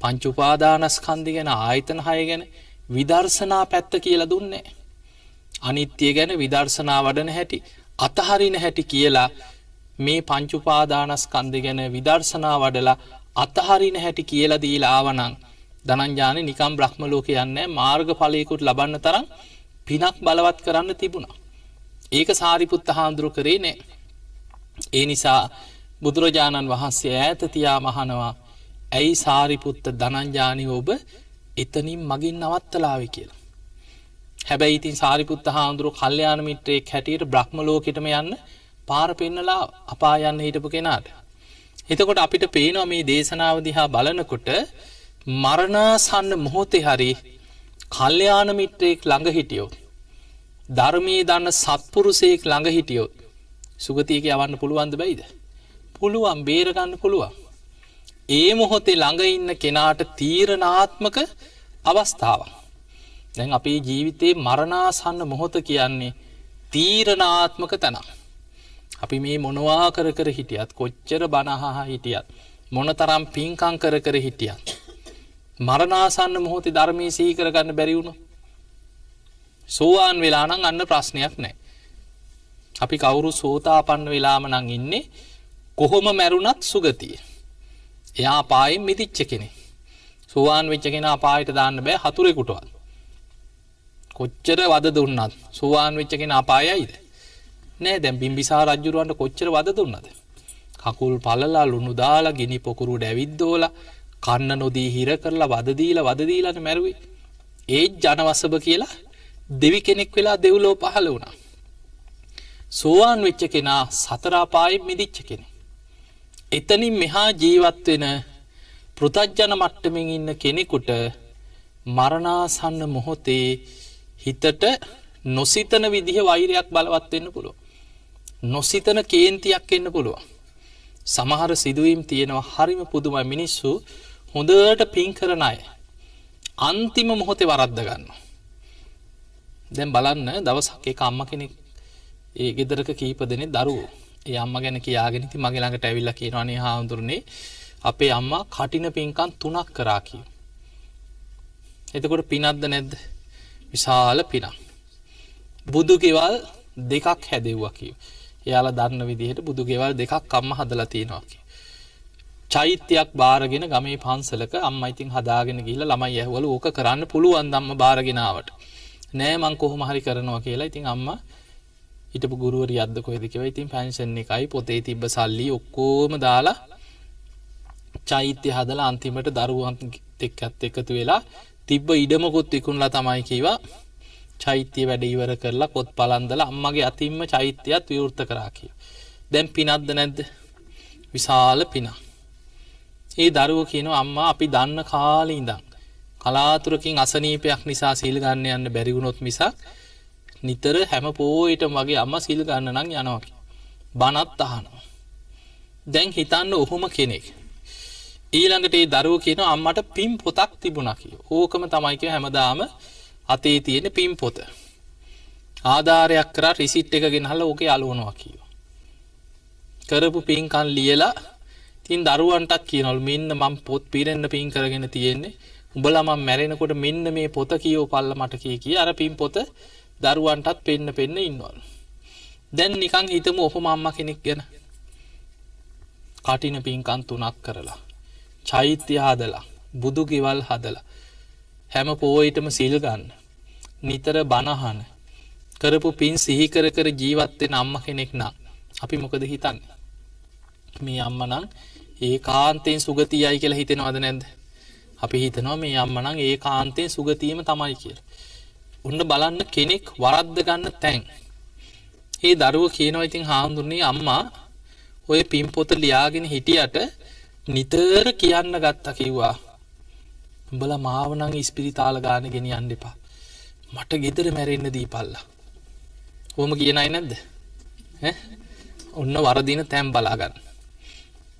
S2: පංච උපාදානස්කන්ධය ගැන ආයතන 6 ගැන විදර්ශනා පැත්ත කියලා දුන්නේ. අනිත්‍ය ගැන විදර්ශනා වඩන හැටි අතහරින හැටි කියලා මේ පංච උපාදානස්කන්ධය ගැන විදර්ශනා වඩලා අතහරින හැටි කියලා දීලා ආවනම් ධනංජානි නිකම් බ්‍රහ්ම ලෝකේ යන්නේ මාර්ගඵලයකට ලබන්න තරම් පිනක් බලවත් කරන්න තිබුණා. ඒක සාරිපුත්ත හාමුදුරුවෝ කරේ නෑ. ඒ නිසා බුදුරජාණන් වහන්සේ ඈත තියා මහනවා ඇයි සාරිපුත්ත ධනංජානි ඔබ එතනින් මගින් නවත්තලාවේ කියලා. හැබැයි ඉතින් සාරිපුත්ත හාමුදුරුවෝ කල්යාණ මිත්‍රයෙක් හැටියට බ්‍රහ්ම ලෝකෙටම යන්න පාර පෙන්නලා අපාය යන්න හිටපු කෙනාට. එතකොට අපිට පේනවා මේ දේශනාව දිහා බලනකොට මරණාසන්න මොහොතේ හරි කල්යාණ මිත්‍රයෙක් ළඟ හිටියොත් ධර්මයේ දන්න සත්පුරුෂයෙක් ළඟ හිටියොත් සුගතියට යවන්න පුළුවන්ද බැයිද? පුළුවන්, බේර ගන්න පුළුවන්. ඒ මොහොතේ ළඟ ඉන්න කෙනාට තීරණාත්මක අවස්ථාවක්. දැන් අපේ ජීවිතේ මරණාසන්න මොහොත කියන්නේ තීරණාත්මක තැනක්. අපි මේ මොනවා කර හිටියත් කොච්චර බණ අහා හිටියත් මොනතරම් පින්කම් කර හිටියත් මරණාසන්න මොහොතේ ධර්මයේ සිහි කරගන්න බැරි වුණොත් සෝවාන් වෙලා නම් අන්න ප්‍රශ්නයක් නැහැ. අපි කවුරු සෝතාපන්න වෙලාම නම් ඉන්නේ කොහොම මැරුණත් සුගතිය. එයා අපායෙන් මිදිච්ච කෙනෙක්. සෝවාන් වෙච්ච කෙනා අපායට දාන්න බෑ හතුරෙකුටවත්. කොච්චර වද දුන්නත් සෝවාන් වෙච්ච කෙනා අපායයිද? නෑ. දැන් බිම්බිසාර රජුරවන්ට කොච්චර වද දුන්නද? කකුල් පළලා ලුණු දාලා ගිනි පොකුරු ඩැවිද්දෝලා කන්න නොදී හිර කරලා වද දීලානේ මැරුවේ. ඒ ජනවසබ කියලා දෙවි කෙනෙක් වෙලා දෙව්ලොව පහළ වුණා. සෝවාන් වෙච්ච කෙනා සතර අපායෙන් මිදිච්ච කෙනෙක්. එතනින් මෙහා ජීවත් වෙන පෘථග්ජන මට්ටමින් ඉන්න කෙනෙකුට මරණාසන්න මොහොතේ හිතට නොසිතන විදිහ වෛරයක් බලවත් වෙන්න පුළුවන්. නොසිතන කේන්තියක් එන්න පුළුවන්. සමහර සිදුවීම් තියෙනවා හරිම පුදුමයි. මිනිස්සු හොඳට පින් කරන අය අන්තිම මොහොතේ වරද්ද ගන්නවා. දැන් බලන්න දවසක් එක අම්මා කෙනෙක් ඒ ගෙදරක කීප දෙනෙක් දරුවෝ ඒ අම්මා ගැන කියාගෙන ඉතින් මගේ ළඟට ඇවිල්ලා කියනවා අනේ හාමුදුරනේ අපේ අම්මා කටින පින්කම් 3ක් කරා කිව්වා. එතකොට පිනක්ද නැද්ද? විශාල පිනක්. බුදු ගෙවල් 2ක් හැදෙව්වා කිව්වා. එයාලා දන්න විදිහට බුදු ගෙවල් 2ක් අම්මා හදලා තියෙනවා කිව්වා. චෛත්‍යයක් බාරගෙන ගමේ පන්සලක අම්මා ඉතින් හදාගෙන ගිහිල්ලා ළමයි ඇහුවලු ඕක කරන්න පුළුවන් ද අම්මා බාරගෙන ආවට. නෑ මං කොහොම හරි කරනවා කියලා. ඉතින් අම්මා හිටපු ගුරුවරියක්ද කොහෙද කිව්වා. ඉතින් පෙන්ෂන් එකයි පොතේ තිබ්බ සල්ලි ඔක්කොම දාලා චෛත්‍ය හදලා අන්තිමට දරුවන් එක්කත් එකතු වෙලා තිබ්බ ඉඩමකුත් විකුණලා තමයි කිව්වා චෛත්‍ය වැඩ ඉවර කරලා පොත් පලන්දලා අම්මගේ අතින්ම චෛත්‍යයත් විවෘත කරා කිව්වා. දැන් පිනක්ද නැද්ද? විශාල පිනක්. ඒ දරුවෝ කියනවා අම්මා අපි දන්න කාලේ ඉඳන් කලාතුරකින් අසනීපයක් නිසා සීල් ගන්න යන්න බැරි වුණොත් මිසක් නිතර හැම පොයෙටම වගේ අම්මා සීල් ගන්න නම් යනවා කියලා. බණත් අහනවා. දැන් හිතන්න ඔහොම කෙනෙක්. ඊළඟට ඒ දරුවෝ කියනවා අම්මට පින් පොතක් තිබුණා කියලා. ඕකම තමයි කිය හැමදාම අතේ තියෙන පින් පොත. ආධාරයක් කරා රිසිට් එක ගෙනහලා ඕකේ අලවනවා කියලා. කරපු පින්කම් ලියලා ඉතින් දරුවන්ටත් කියනවලු මෙන්න මම පොත් පිරෙන්න පින් කරගෙන තියෙන්නේ. උඹලා මම මැරෙනකොට මෙන්න මේ පොත කියවපල්ලා මට කී අර පින් පොත දරුවන්ටත් පෙන්න ඉන්නවලු. දැන් නිකන් හිතමු ඔහොම අම්මා කෙනෙක් ගැන. කටින පින්කම් 3ක් කරලා චෛත්‍ය හදලා බුදු ගෙවල් හදලා හැම පොයෙටම සීල් ගන්න නිතර බණ අහන කරපු පින් සිහි කර කර ජීවත් වෙන අම්මා කෙනෙක් නම් අපි මොකද හිතන්නේ? මේ අම්මා නම් ඒකාන්තයෙන් සුගතියයි කියලා හිතෙනවද නැද්ද? අපි හිතනවා මේ අම්මා නම් ඒකාන්තයෙන් සුගතියම තමයි කියලා. උන්න බලන්න කෙනෙක් වරද්ද ගන්න තැන්. මේ දරුවෝ කියනවා ඉතින් හාමුදුරනේ අම්මා ඔය පින් පොත ලියාගෙන හිටියට නිතර කියන්න ගත්තා කිව්වා. උඹලා මාව නම් ඉස්පිරිතාල ගාන ගෙනියන්න එපා. මට ගෙදර මැරෙන්න දීපල්ලා. කොහොම කියන අය නැද්ද? ඔන්න වරදින තැන් බලා ගන්න.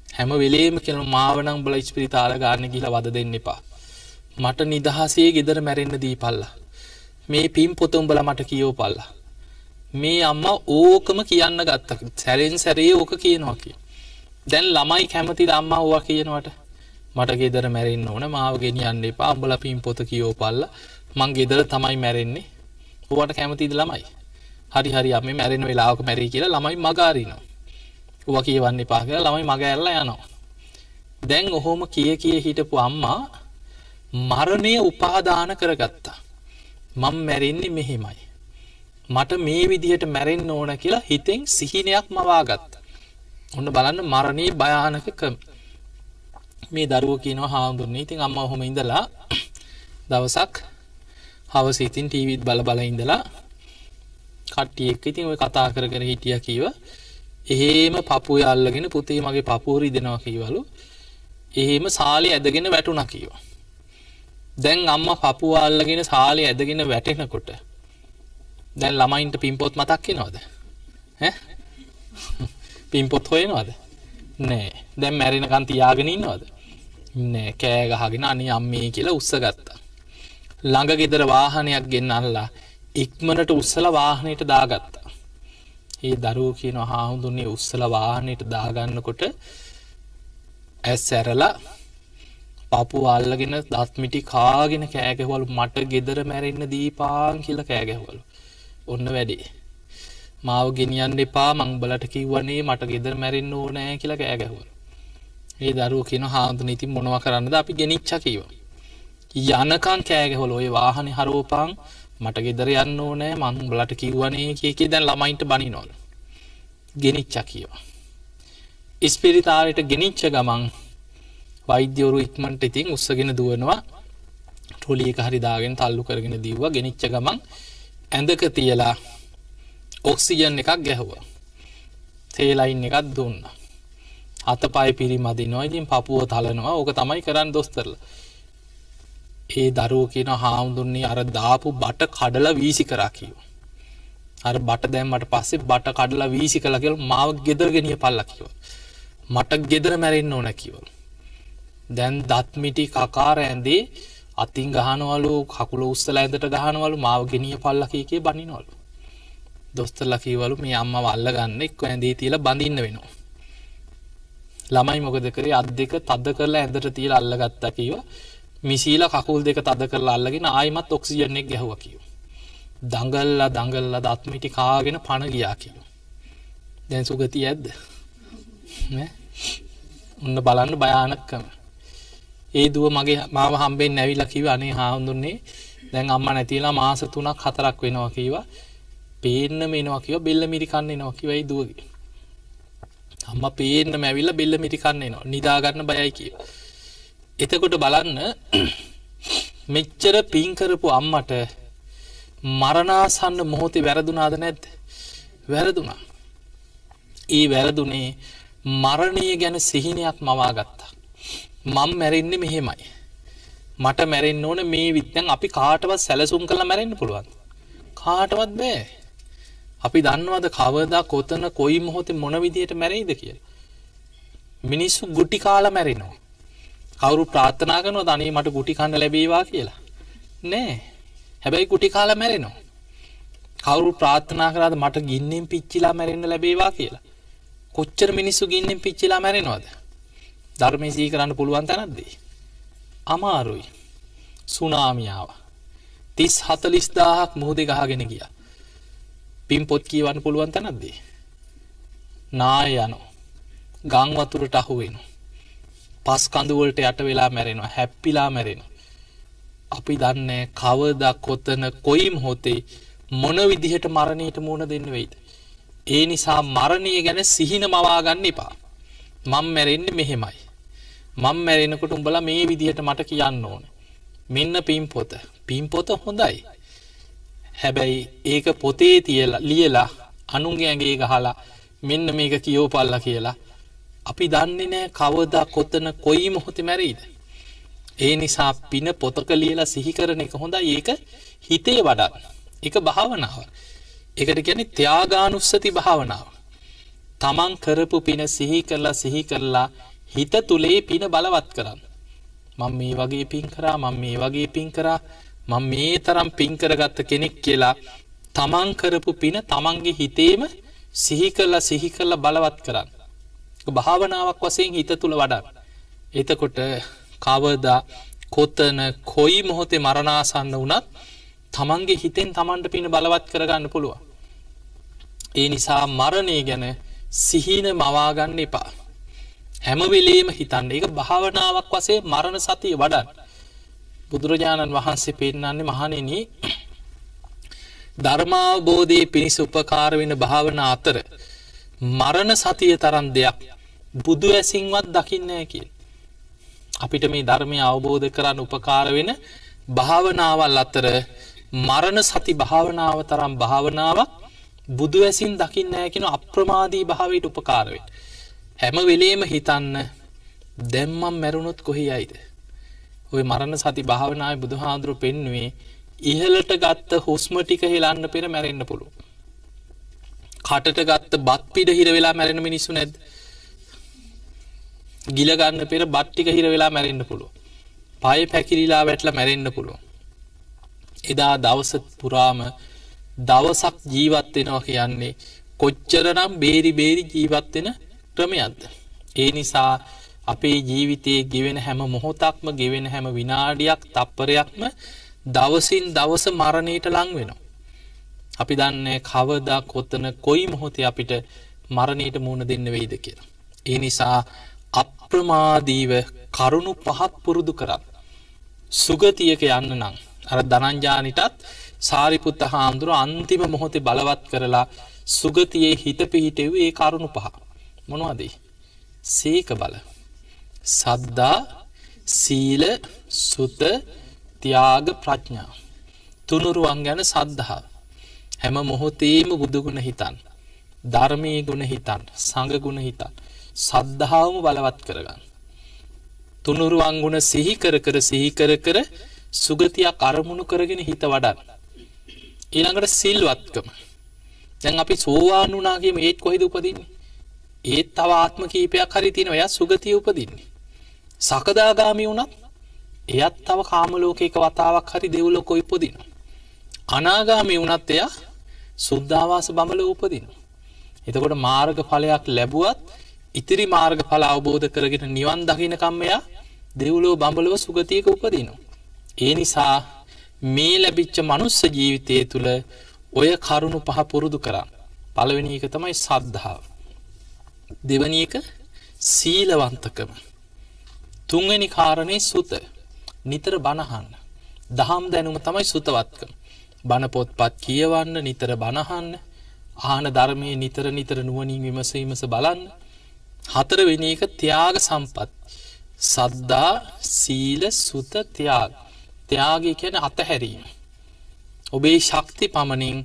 S2: හැම වෙලේම කියන මාව නම් උඹලා ඉස්පිරිතාල ගාන ගිහලා වද දෙන්න එපා. මට නිදහසේ ගෙදර මැරෙන්න දීපල්ලා. මේ පින් පොත උඹලා මට කියවපල්ලා. මේ අම්මා ඕකම කියන්න ගත්තා. සැරෙන් සැරේ ඕක කියනවා කිය. දැන් ළමයි කැමතිද අම්මා ඕවා කියනවට? මට ගෙදර මැරෙන්න ඕන මාව ගෙනියන්න එපා. උඹලා පින් පොත කියවපල්ලා. මං ගෙදර තමයි මැරෙන්නේ. ඕවට කැමතිද ළමයි? හරි අම්මේ මැරෙන වෙලාවක මැරෙයි කියලා ළමයි මග අරිනවා. ඕවා කියවන්න එපා කියලා ළමයි මග ඇරලා යනවා. දැන් ඔහොම කිය හිටපු අම්මා මරණය උපාදාන කරගත්තා. මම මැරෙන්නේ මෙහෙමයි. මට මේ විදිහට මැරෙන්න ඕන කියලා හිතෙන් සිහිනයක් මවාගත්තා. ඔන්න බලන්න මරණේ භයානකකම. මේ දරුවෝ කියනවා හාමුදුරනේ ඉතින් අම්මා ඔහොම ඉඳලා දවසක් හවස ඉතින් ටීවීත් බල ඉඳලා කට්ටිය එක්ක ඉතින් ඔය කතා කරගෙන හිටියා කීවා. එහෙම පපුවේ අල්ලගෙන පුතේ මගේ පපුව රිදෙනවා කීවලු. එහෙම සාලේ ඇදගෙන වැටුණා කීවා. දැන් අම්මා පපුව අල්ලගෙන සාලේ ඇදගෙන වැටෙනකොට දැන් ළමයින්ට පින්පොත් මතක් වෙනවද? පින්පොත් හොයනවද? නෑ. දැන් මැරෙනකන් තියාගෙන ඉන්නවද? නෑ. කෑ ගහගෙන අනේ අම්මේ කියලා උස්ස ගත්තා. ළඟ ගෙදර වාහනයක් ගෙන්නල්ලා ඉක්මනට උස්සලා වාහනේට දාගත්තා. ඒ දරුවෝ කියනවා හාමුදුරනේ උස්සලා වාහනේට දාගන්නකොට ඇස් ඇරලා පපුව අල්ලගෙන දත් මිටි කාගෙන කෑ ගැහුවලු මට ගෙදර මැරෙන්න දීපාන් කියලා කෑ ගැහුවලු. ඔන්න වැඩි. මාව ගෙනියන්න එපා මං උඹලට කිව්වනේ මට ගෙදර මැරෙන්න ඕනේ කියලා කෑ ගැහුවා. ඒ දරුවෝ කියනවා හාමුදුරනේ ඉතින් මොනවා කරන්නද අපි ගෙනිච්චා කිව්වා. යනකන් කෑ ගැහුවලු ඔය වාහනේ හරවපන් මට ගෙදර යන්න ඕනේ මං උඹලට කිව්වනේ කී දැන් ළමයින්ට බනිනවලු. ගෙනිච්චා කිව්වා. ඉස්පිරිතාලෙට ගෙනිච්ච ගමන් වෛද්‍යවරු ඉක්මනට ඉතින් උස්සගෙන දුවනවා. ට්‍රොලි එක හරි දාගෙන තල්ලු කරගෙන දීව්වා. ගෙනිච්ච ගමන් ඇඳක තියලා ඔක්සිජන් එකක් ගැහුවා. තේලයින් එකක් දුන්නා. අතපය පිරිමදිනවා. ඉතින් පපුව තලනවා. ඕක තමයි කරන්නේ දොස්තරලා. ඒ දරුවෝ කියන හාමුදුරනේ අර දාපු බට කඩලා වීසි කරා කිව්වා. අර බට දැම්මට පස්සේ බට කඩලා වීසි කළා කියලා මාව ගෙදර ගෙනියපල්ලා කිව්වා. මට ගෙදර මැරෙන්න ඕන කිව්වා. දැන් දත් මිටි කකාර ඇඳේ අතින් ගහනවලු කකුල උස්සලා ඇඳට ගහනවලු මාව ගෙනියපල්ලා කී බනිනවලු. දොස්තරලා කිව්වලු මේ අම්මව අල්ලගන්න එක්ක ඇඳේ තියලා බඳින්න වෙනවා. ළමයි මොකද කරේ අත් දෙක තද කරලා ඇඳට තියලා අල්ලගත්තා කිව්වා. මිසීලා කකුල් දෙක තද කරලා අල්ලගෙන ආයිමත් ඔක්සිජන් එක ගැහුවා කිව්වා. දඟල්ලා දත් මිටි කාගෙන පණ ගියා කිව්වා. දැන් සුගතිය ඇද්ද? නේ? උන්න බලන්න භයානකම. ඒ දුව මගේ මාව හම්බෙන්න ඇවිල්ලා කිව්වා අනේ හාමුදුරනේ දැන් අම්මා නැතිලා මාස 3ක් 4ක් වෙනවා කිව්වා. පේන්නම එනවා කිව්වා බෙල්ල මිරි කන්න එනවා කිව්වා ඒ දුවගේ. අම්මා පේන්නම ඇවිල්ලා බෙල්ල මිරි කන්න එනවා. නිදා ගන්න බයයි කිව්වා. එතකොට බලන්න මෙච්චර පින් කරපු අම්මට මරණාසන්න මොහොතේ වැරදුනාද නැද්ද? වැරදුනා. ඒ වැරදුනේ මරණය ගැන සිහිනයක් මවා ගත්තා. මම මැරෙන්නේ මෙහෙමයි. මට මැරෙන්න ඕන මේ විදිහෙන් අපි කාටවත් සැලසුම් කරලා මැරෙන්න පුළුවන්. කාටවත් බෑ. අපි දන්නවද කවදා කොතන කොයි මොහොතේ මොන විදියට මැරෙයිද කියලා? මිනිස්සු ගුටි කාලා මැරෙනවා. කවුරු ප්‍රාර්ථනා කරනවද අනේ මට ගුටි කන්න ලැබේවා කියලා? නෑ. හැබැයි ගුටි කාලා මැරෙනවා. කවුරු ප්‍රාර්ථනා කරාද මට ගින්නෙන් පිච්චිලා මැරෙන්න ලැබේවා කියලා? කොච්චර මිනිස්සු ගින්නෙන් පිච්චිලා මැරෙනවද? ධර්මයේ සිහි කරන්න පුළුවන් තැනක්ද? අමාරුයි. සුනාමි ආවා. 30-40000ක් මුහුදේ ගහගෙන ගියා. පින් පොත් කියවන්න පුළුවන් තැනක්ද? නාය යනවා. ගම් වතුරට අහු වෙනවා. පස් කඳු වලට යට වෙලා මැරෙනවා. හැප්පිලා මැරෙනවා. අපි දන්නේ කවදා කොතන කොයි මොහොතේ මොන විදිහට මරණයට මුහුණ දෙන්න වෙයිද? ඒ නිසා මරණය ගැන සිහින මවා ගන්න එපා. මම මැරෙන්නේ මෙහෙමයි. මම මැරෙනකොට උඹලා මේ විදිහට මට කියන්න ඕනේ. මෙන්න පින්පොත. පින්පොත හොඳයි. හැබැයි ඒක පොතේ තියලා ලියලා අනුන්ගේ ඇඟේ ගහලා මෙන්න මේක කියවපල්ලා කියලා අපි දන්නේ නැහැ කවදා කොතන කොයි මොහොතේ මැරෙයිද. ඒ නිසා පින පොතක ලියලා සිහි කරන එක හොඳයි. ඒක හිතේ වඩා. ඒක භාවනාව. ඒකට කියන්නේ ත්‍යාගානුස්සති භාවනාව. තමන් කරපු පින සිහි කරලා හිත තුලේ පින බලවත් කරන්න. මම මේ වගේ පින් කරා මම මේ වගේ පින් කරා මම මේ තරම් පින් කරගත්ත කෙනෙක් කියලා තමන් කරපු පින තමන්ගේ හිතේම සිහි කරලා බලවත් කරන්න. භාවනාවක් වශයෙන් හිත තුල වඩන්න. එතකොට කවදා කොතන කොයි මොහොතේ මරණාසන්න වුණත් තමන්ගේ හිතෙන් තමන්ට පින බලවත් කරගන්න පුළුවන්. ඒ නිසා මරණය ගැන සිහින මවා ගන්න එපා. හැම වෙලෙම හිතන්න. ඒක භාවනාවක් වශයෙන් මරණ සතිය වඩන්න. බුදුරජාණන් වහන්සේ පෙන්නන්නේ මහණෙනි ධර්මාවබෝධයේ පිණිස උපකාර වෙන භාවනා අතර මරණ සතිය තරම් දෙයක් බුදු ඇසින්වත් දකින්නේ නැහැ කියලා. අපිට මේ ධර්මය අවබෝධ කරගන්න උපකාර වෙන භාවනාවල් අතර මරණ සති භාවනාව තරම් භාවනාවක් බුදු ඇසින් දකින්නේ නැහැ කියන අප්‍රමාදී භාවයට උපකාර වෙන. හැම වෙලෙම හිතන්න දැන් මම මැරුණොත් කොහේ යයිද? ওই මරණ සති භාවනාවේ බුදුහාඳුරු පෙන්වුවේ ඉහළට ගත්ත හුස්ම ටික හෙලන්න පෙර මැරෙන්න පුළුවන්. කටට ගත්ත බත් පිඩ හිර වෙලා මැරෙන මිනිස්සු නැද්ද? ගිල ගන්න පෙර බත් ටික හිර වෙලා මැරෙන්න පුළුවන්. පාය පැකිලිලා වැටලා මැරෙන්න පුළුවන්. එදා දවස පුරාම දවසක් ජීවත් වෙනවා කියන්නේ කොච්චරනම් බේරි ජීවත් වෙන ක්‍රමයක්ද? ඒ නිසා අපේ ජීවිතයේ ගෙවෙන හැම මොහොතක්ම ගෙවෙන හැම විනාඩියක් තප්පරයක්ම දවසින් දවස මරණයට ලං වෙනවා. අපි දන්නේ කවදා කොතන කොයි මොහොතේ අපිට මරණයට මුහුණ දෙන්න වෙයිද කියලා. ඒ නිසා අප්‍රමාදීව කරුණු පහක් පුරුදු කරන්න. සුගතියක යන්න නම් අර ධනංජානිටත් සාරිපුත්ත හාමුදුරුවෝ අන්තිම මොහොතේ බලවත් කරලා සුගතියේ හිත පිහිටෙව්වේ ඒ කරුණු පහ. මොනවද? සීක බල, සද්ධා, සීල, සුත, ත්‍යාග, ප්‍රඥා. තුනුරුවන් ගැන සද්ධාව. හැම මොහොතේම බුදු ගුණ හිතන්න. ධර්මයේ ගුණ හිතන්න, සංඝ ගුණ හිතන්න. සද්ධාවම බලවත් කරගන්න. තුනුරුවන් ගුණ සිහි කර කර සුගතියක් අරමුණු කරගෙන හිත වඩන්න. ඊළඟට සිල්වත්කම. දැන් අපි සෝවාන් වුණා කියමු, ඒත් කොහෙද උපදින්නේ? ඒත් තව ආත්ම කීපයක් හරි තියෙනවා, එයා සුගතිය උපදින්නේ. සකදාගාමී වුණත් එයත් තව කාම ලෝකයක වතාවක් හරි දෙව්ලොව උපදිනවා. අනාගාමී වුණත් එයා සුද්ධාවාස බඹලොව උපදිනවා. එතකොට මාර්ගඵලයක් ලැබුවත් ඉතිරි මාර්ගඵල අවබෝධ කරගෙන නිවන් දකින්නකම් එයා දෙව්ලොව බඹලොව සුගතියක උපදිනවා. ඒ නිසා මේ ලැබිච්ච මනුස්ස ජීවිතය තුළ ඔය කරුණු පහ පුරුදු කරන්න. පළවෙනි එක තමයි සද්ධාව. දෙවෙනි එක සීලවන්තකම. තුන්වෙනි කාරණේ සුත. නිතර බණ අහන්න. දහම් දැනුම තමයි සුතවත්කම. බණ පොත්පත් කියවන්න, නිතර බණ අහන්න, ආහන ධර්මයේ නිතර නුවණින් විමස බලන්න. හතරවෙනි එක ත්‍යාග සම්පත්. සද්ධා, සීල, සුත, ත්‍යාග. ත්‍යාගය කියන්නේ අතහැරීම. ඔබේ ශක්ති පමණින්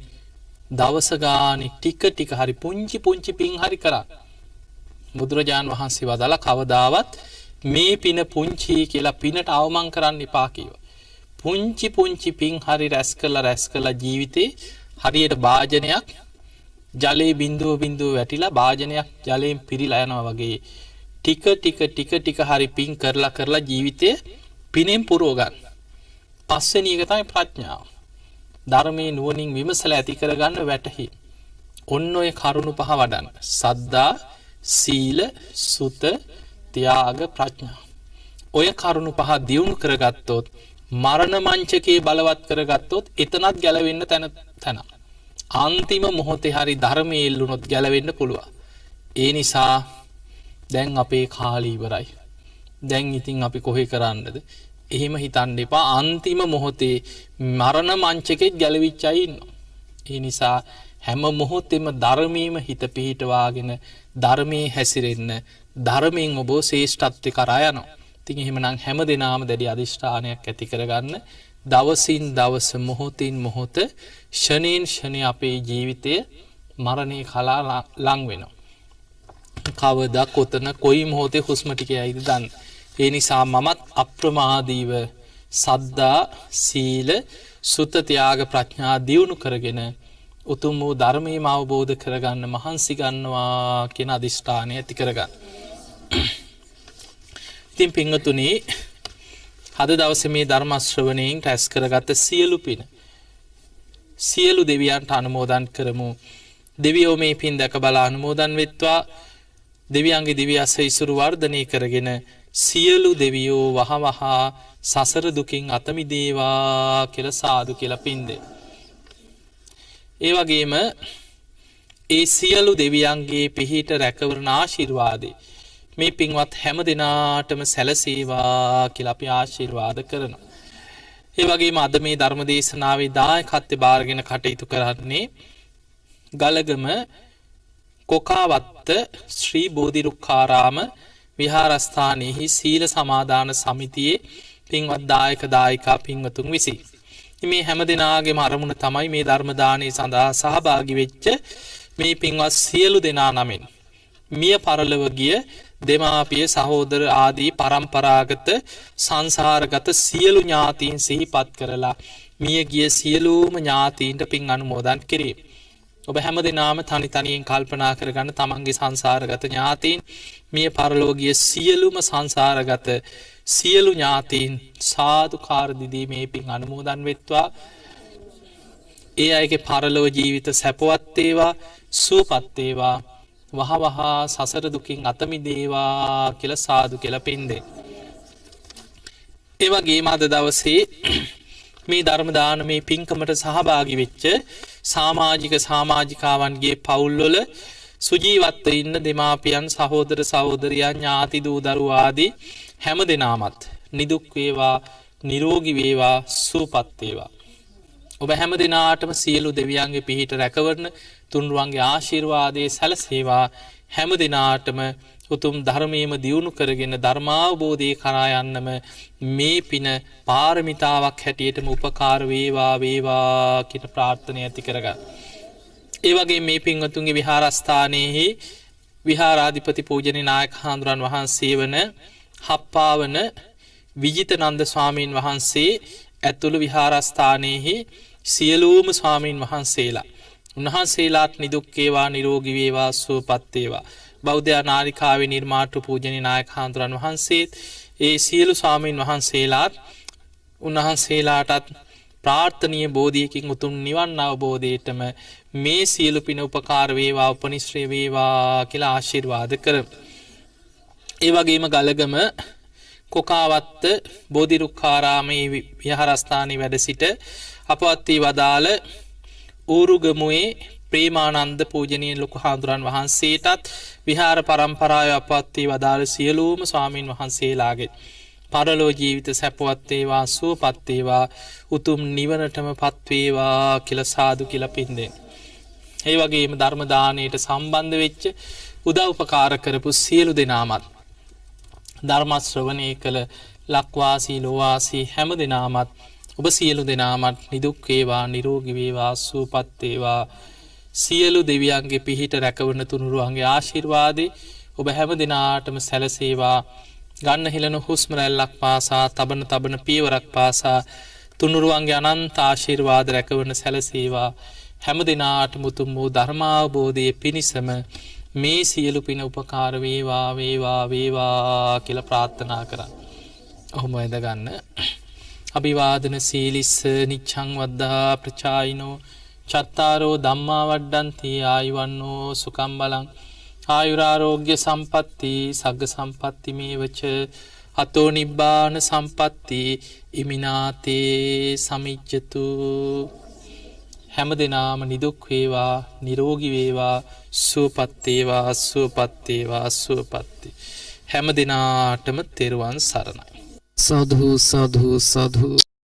S2: දවස ගානේ ටික හරි පුංචි පින් හරි කරා. බුදුරජාන් වහන්සේ වදාලා කවදාවත් මේ පින පුංචි කියලා පිනට අවමන් කරන්න එපා කිව්වා. පුංචි පින් හරි රැස් කළා ජීවිතේ හරියට භාජනයක් ජලයේ බිඳුව වැටිලා භාජනයක් ජලයෙන් පිරීලා යනවා වගේ ටික හරි පින් කරලා ජීවිතේ පිනෙන් පුරව ගන්න. පස්වෙනි එක තමයි ප්‍රඥාව. ධර්මයේ නුවණින් විමසලා ඇති කරගන්න වැටහි. ඔන්න ඔය කරුණු පහ වඩන්න. සද්ධා, සීල, සුත, ත්‍යාග, ප්‍රඥා. ඔය කරුණු පහ දියුණු කරගත්තොත්, මරණ මංචකේ බලවත් කරගත්තොත් එතනත් ගැලවෙන්න තැන. අන්තිම මොහොතේ හරි ධර්මයේ ඉල්ලුනොත් ගැලවෙන්න පුළුවන්. ඒ නිසා දැන් අපේ කාලය ඉවරයි. දැන් ඉතින් අපි කොහේ කරන්නද? එහෙම හිතන්න එපා. අන්තිම මොහොතේ මරණ මංචකෙත් ගැලවිච්ච අය ඉන්නවා. ඒ නිසා හැම මොහොතෙම ධර්මයේම හිත පිහිටවාගෙන ධර්මයේ හැසිරෙන්න, ධර්මයෙන් ඔබ ශ්‍රේෂ්ඨත්වයට කරා යනවා. ඉතින් එහෙමනම් හැම දිනම දැඩි අදිෂ්ඨානයක් ඇති කරගන්න. දවසින් දවස, මොහොතින් මොහොත, ෂණයෙන් ෂණය අපේ ජීවිතය මරණේ කලා ලං වෙනවා. කවදා කොතන කොයි මොහොතේ හුස්ම ටික යයිද දන්න. ඒ නිසා මමත් අප්‍රමාදීව සද්ධා, සීල, සුත, ත්‍යාග, ප්‍රඥා දියුණු කරගෙන උතුම් වූ ධර්මයේම අවබෝධ කරගන්න මහන්සි ගන්නවා කියන අදිෂ්ඨානය ඇති කරගන්න. ඉතින් පින්වතුනි, අද දවසේ මේ ධර්ම ශ්‍රවණයෙන් රැස් කරගත්ත සියලු පින සියලු දෙවියන්ට අනුමෝදන් කරමු. දෙවියෝ මේ පින් දැක බලා අනුමෝදන් වෙත්වා. දෙවියන්ගේ දිව්‍ය ආශිර්වාද වර්ධනය කරගෙන සියලු දෙවියෝ වහවහ සසර දුකින් අත මිදේවා කියලා සාදු කියලා පින් දෙන්න. ඒ වගේම ඒ සියලු දෙවියන්ගේ පිහිට රැකවරණ ආශිර්වාදේ මේ පින්වත් හැම දිනාටම සැලසේවා කියලා අපි ආශිර්වාද කරනවා. ඒ වගේම අද මේ ධර්ම දේශනාවේ දායකත්වයෙන් බාරගෙන කටයුතු කරන්නේ ගලගම කොකාවත්ත ශ්‍රී බෝධිරුක්ඛාරාම විහාරස්ථානයේ සීල සමාදාන සමිතියේ පින්වත් දායකා පින්වතුන් විසින්. මේ හැම දිනාගේම අරමුණ තමයි මේ ධර්ම දානයේ සඳහා සහභාගී වෙච්ච මේ පින්වත් සියලු දෙනා නමින් මිය පරලොව ගිය දෙමාපිය සහෝදර ආදී පරම්පරාගත සංසාරගත සියලු ඥාතීන් සිහිපත් කරලා මිය ගිය සියලුම ඥාතීන්ට පින් අනුමෝදන් කිරීම. ඔබ හැම දිනාම තනියෙන් කල්පනා කරගන්න තමන්ගේ සංසාරගත ඥාතීන්, මිය පරලොව ගිය සියලුම සංසාරගත සියලු ඥාතීන් සාදුකාර දිදී මේ පින් අනුමෝදන් වෙත්වා. ඒ අයගේ පරලොව ජීවිත සැපවත් වේවා, සුවපත් වේවා, වහවහ සසර දුකින් අත මිදේවා කියලා සාදු කියලා පින් දෙන්න. ඒ වගේම අද දවසේ මේ ධර්ම දානමේ පින්කමට සහභාගී වෙච්ච සමාජික සමාජිකාවන්ගේ පවුල්වල සුජීවත්ව ඉන්න දෙමාපියන් සහෝදර සහෝදරියන් ඥාති දූ දරුවෝ ආදී හැම දෙනාමත් නිදුක් වේවා නිරෝගී වේවා සුවපත් වේවා. ඔබ හැම දිනාටම සියලු දෙවියන්ගේ පිහිට රැකවරන තුන්රුවන්ගේ ආශිර්වාදයේ සැලසේවා. හැම දිනාටම උතුම් ධර්මයේම දියුණු කරගෙන ධර්මාවබෝධය කරා යන්නම මේ පින පාරමිතාවක් හැටියටම උපකාර වේවා වේවා කියන ප්‍රාර්ථනාව ඇති කරගන්න. ඒ වගේ මේ පින්වතුන්ගේ විහාරස්ථානයේහි විහාරාධිපති පූජනීය නායක හාමුදුරන් වහන්සේ වන හප්පාවන විජිතනන්ද ස්වාමීන් වහන්සේ ඇතුළු විහාරස්ථානයේහි සියලුම ස්වාමීන් වහන්සේලා උන්වහන්සේලාත් නිදුක් වේවා නිරෝගී වේවා සුවපත් වේවා. බෞද්ධ නාලිකාවේ නිර්මාතෘ පූජනීය නායක හාමුදුරන් වහන්සේත් ඒ සියලු ස්වාමීන් වහන්සේලාත් උන්වහන්සේලාටත් ප්‍රාර්ථනීය බෝධියකින් උතුම් නිවන් අවබෝධයටම මේ සියලු පින උපකාර වේවා උපනිශ්‍රේ වේවා කියලා ආශිර්වාද කරමු. ඒ වගේම ගලගම කොකාවත්ත බෝධිරුක්ඛාරාමේ විහාරස්ථානයේ වැඩ සිට අපවත් වී වදාළ ඌරුගමුවේ ප්‍රේමානන්ද පූජනීය ලොකු හාමුදුරන් වහන්සේටත් විහාර පරම්පරාවේ අපවත් වී වදාළ සියලුම ස්වාමින් වහන්සේලාගේ පරලෝ ජීවිත සැපවත් වේවා සුවපත් වේවා උතුම් නිවනටමපත් වේවා කියලා සාදු කියලා පින් දෙන්න. ඒ වගේම ධර්ම දාණයට සම්බන්ධ වෙච්ච උදව්පකාර කරපු සියලු දෙනාමත් ධර්ම ශ්‍රවණය කළ ලක්වාසී ලෝවාසී හැම දෙනාමත් ඔබ සියලු දෙනාමත් නිදුක් වේවා නිරෝගී වේවා සුවපත් වේවා සියලු දෙවියන්ගේ පිහිට රැකවරන තුනුරුවන්ගේ ආශිර්වාදේ ඔබ හැම දිනාටම සැලසේවා. ගන්න හෙළන හුස්ම රැල්ලක් පාසා තබන පියවරක් පාසා තුනුරුවන්ගේ අනන්ත ආශිර්වාද රැකවරන සැලසේවා. හැම දිනාටම උතුම් වූ ධර්මාවබෝධයේ පිණිසම මේ සියලු පින උපකාර වේවා වේවා වේවා කියලා ප්‍රාර්ථනා කරා. ඔහොම එඳ ගන්න. අභිවාදන සීලිස්ස නිච්ඡං වද්දා ප්‍රචායිනෝ චත්තාරෝ ධම්මා වඩ්ඩන්ති ආයුවන්නෝ සුඛං බලං ආයුරාෝග්‍ය සම්පatti සග්ග සම්පatti මේවච අතෝ නිබ්බාන සම්පatti ඉමිනාතේ සමිච්ඡතු. හැම දිනාම නිදුක් වේවා නිරෝගී වේවා සුවපත් වේවා සුවපත් වේවා සුවපත්. හැම දිනාටම තෙරුවන් සරණයි.
S1: සාදු සාදු සාදු.